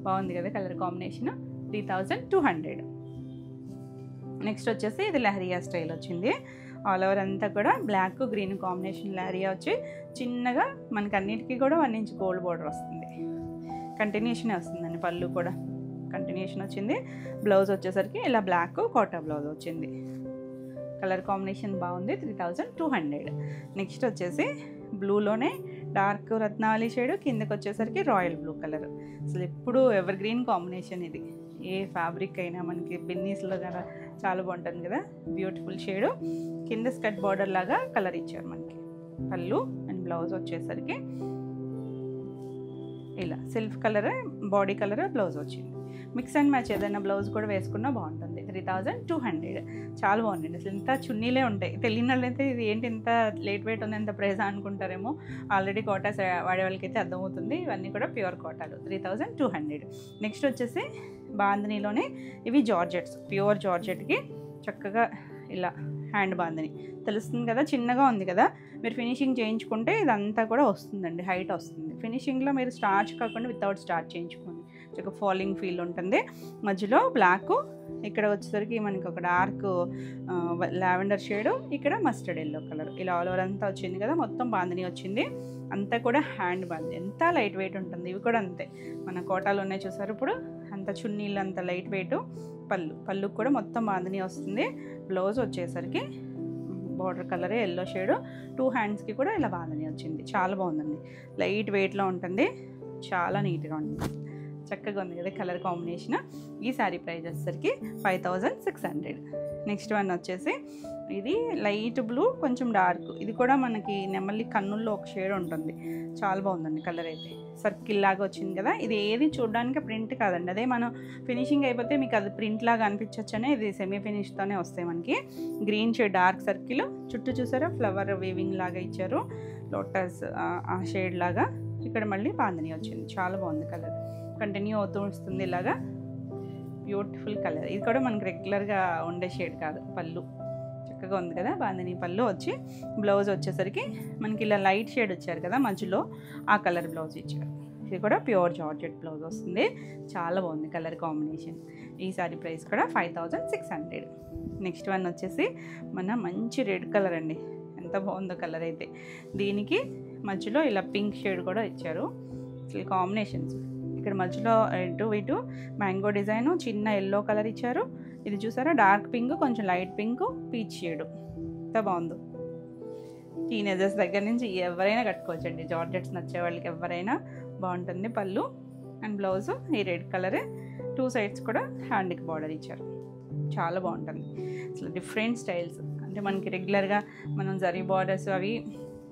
బాగుంది కదా కలర్ కాంబినేషన్. 3200. నెక్స్ట్ వచ్చేసి ఇది లహరియా స్టైల్ వచ్చింది. ఆల్ ఓవర్ అంతా కూడా బ్లాక్ గ్రీన్ కాంబినేషన్ లహరియా వచ్చి చిన్నగా మనకి అన్నిటికీ కూడా 1 ఇంచ్ గోల్డ్ బార్డర్ వస్తుంది. కంటిన్యూషనే వస్తుందండి. పళ్ళు కూడా కంటిన్యూషన్ వచ్చింది. బ్లౌజ్ వచ్చేసరికి ఇలా బ్లాక్ కోటా బ్లౌజ్ వచ్చింది. కలర్ కాంబినేషన్ బాగుంది. 3200. నెక్స్ట్ వచ్చేసి బ్లూలోనే డార్క్ రత్నావళి షేడ్, కిందకి వచ్చేసరికి రాయల్ బ్లూ కలర్. అసలు ఎప్పుడు ఎవర్ గ్రీన్ కాంబినేషన్ ఇది. ఏ ఫ్యాబ్రిక్ అయినా మనకి బిన్నీస్లో కదా చాలా బాగుంటుంది కదా. Beautiful shade. కింద స్కర్ట్ బార్డర్ లాగా కలర్ ఇచ్చారు మనకి. పళ్ళు అండ్ బ్లౌజ్ వచ్చేసరికి ఇలా self colour, body colour blouse వచ్చింది. మిక్స్ అండ్ మ్యాచ్ ఏదైనా బ్లౌజ్ కూడా వేసుకున్నా బాగుంటుంది. 3200 చాలా బాగుందండి. అసలు ఇంత చున్నీలే ఉంటాయి. తెలియని వాళ్ళైతే ఇది ఏంటి ఇంత లైట్ వెయిట్ ఉంది, ఎంత ప్రైస్ అనుకుంటారేమో. ఆల్రెడీ కోటాస్ వాడే వాళ్ళకైతే అర్థమవుతుంది. ఇవన్నీ కూడా ప్యూర్ కోటాలు. 3200. నెక్స్ట్ వచ్చేసి బాందినీలోనే ఇవి జార్జెట్స్, ప్యూర్ జార్జెట్కి చక్కగా ఇలా హ్యాండ్ బాందిని తెలుస్తుంది కదా, చిన్నగా ఉంది కదా. మీరు ఫినిషింగ్ చేయించుకుంటే ఇదంతా కూడా వస్తుందండి, హైట్ వస్తుంది. ఫినిషింగ్లో మీరు స్టార్చ్ కాకుండా వితౌట్ స్టార్చ్ చేయించుకోండి, చక్కగా ఫాలింగ్ ఫీల్ ఉంటుంది. మధ్యలో బ్లాక్, ఇక్కడ వచ్చేసరికి మనకి ఒక డార్క్ లావెండర్ షేడు, ఇక్కడ మస్టర్డ్ ఎల్లో కలర్, ఇలా ఆల్ ఓవర్ అంతా వచ్చింది కదా. మొత్తం బాందిని వచ్చింది, అంతా కూడా హ్యాండ్ బాందిని. ఎంత లైట్ వెయిట్ ఉంటుంది. ఇవి కూడా అంతే, మన కోటాలు ఉన్నాయి చూసారు ఇప్పుడు, అంత చున్నీళ్ళు అంత లైట్ వెయిట్. పళ్ళుకి కూడా మొత్తం బాందిని వస్తుంది. బ్లౌజ్ వచ్చేసరికి బార్డర్ కలరే ఎల్లో షేడు, 2 హ్యాండ్స్కి కూడా ఇలా బాందిని వచ్చింది. చాలా బాగుందండి, లైట్ వెయిట్లో ఉంటుంది, చాలా నీట్గా ఉంటుంది, చక్కగా ఉంది కదా కలర్ కాంబినేషన్. ఈ శారీ ప్రైస్ వచ్చేసరికి 5600. నెక్స్ట్ వన్ వచ్చేసి ఇది లైట్ బ్లూ, కొంచెం డార్క్. ఇది కూడా మనకి నెమలి కన్నుల్లో ఒక షేడ్ ఉంటుంది. చాలా బాగుందండి కలర్ అయితే, సర్కిల్ లాగా వచ్చింది కదా. ఇది ఏది చూడడానికి ప్రింట్ కాదండి, అదే మనం ఫినిషింగ్ అయిపోతే మీకు అది ప్రింట్ లాగా అనిపించవచ్చనే ఇది సెమీ ఫినిష్తోనే వస్తాయి మనకి. గ్రీన్ షేడ్ డార్క్ సర్కిల్, చుట్టూ చూసారా ఫ్లవర్ వీవింగ్ లాగా ఇచ్చారు, లోటస్ ఆ షేడ్ లాగా. ఇక్కడ మళ్ళీ బాందిని వచ్చింది, చాలా బాగుంది కలర్, కంటిన్యూ అవుతూ వస్తుంది ఇలాగా. Beautiful colour. ఇది కూడా మనకి రెగ్యులర్గా ఉండే షేడ్ కాదు. పళ్ళు చక్కగా ఉంది కదా, బాందిని పళ్ళు వచ్చి. బ్లౌజ్ వచ్చేసరికి మనకి ఇలా లైట్ షేడ్ వచ్చారు కదా మధ్యలో, ఆ కలర్ బ్లౌజ్ ఇచ్చారు. ఇది కూడా ప్యూర్ జార్జెట్ బ్లౌజ్ వస్తుంది, చాలా బాగుంది కలర్ కాంబినేషన్. ఈ సారీ ప్రైస్ కూడా 5600. నెక్స్ట్ వన్ వచ్చేసి మన మంచి రెడ్ కలర్ అండి, ఎంత బాగుందో కలర్ అయితే. దీనికి మధ్యలో ఇలా పింక్ షేడ్ కూడా ఇచ్చారు. అసలు కాంబినేషన్స్ ఇక్కడ మధ్యలో ఇటు మ్యాంగో డిజైన్, చిన్న ఎల్లో కలర్ ఇచ్చారు. ఇది చూసారా డార్క్ పింక్, కొంచెం లైట్ పింక్, పీచ్ షేడ్, ఎంత బాగుందో. టీనేజర్స్ దగ్గర నుంచి ఎవరైనా కట్టుకోవచ్చండి, జార్జెట్స్ నచ్చే వాళ్ళకి ఎవరైనా బాగుంటుంది. పళ్ళు అండ్ బ్లౌజ్ ఈ రెడ్ కలరే, 2 సైడ్స్ కూడా హ్యాండ్కి బార్డర్ ఇచ్చారు, చాలా బాగుంటుంది. అసలు డిఫరెంట్ స్టైల్స్, అంటే మనకి రెగ్యులర్గా మనం జరీ బార్డర్స్ అవి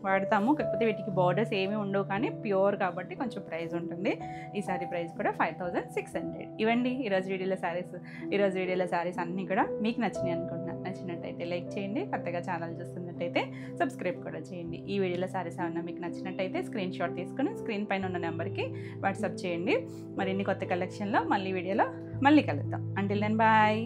వాడతాము, కాకపోతే వీటికి బార్డర్స్ ఏమీ ఉండవు, కానీ ప్యూర్ కాబట్టి కొంచెం ప్రైస్ ఉంటుంది. ఈ సారీ ప్రైస్ కూడా 5600. ఇవండి ఈరోజు వీడియోలో శారీస్ అన్నీ కూడా మీకు నచ్చినాయి అనుకుంటున్నాను. నచ్చినట్టయితే లైక్ చేయండి, కొత్తగా ఛానల్ చూస్తున్నట్టయితే సబ్స్క్రైబ్ కూడా చేయండి. ఈ వీడియోలో శారీస్ ఏమన్నా మీకు నచ్చినట్టయితే స్క్రీన్ షాట్ తీసుకుని స్క్రీన్ పైన ఉన్న నెంబర్కి వాట్సాప్ చేయండి. మరిన్ని కొత్త కలెక్షన్లో మళ్ళీ వీడియోలో మళ్ళీ కలుద్దాం. Until then bye.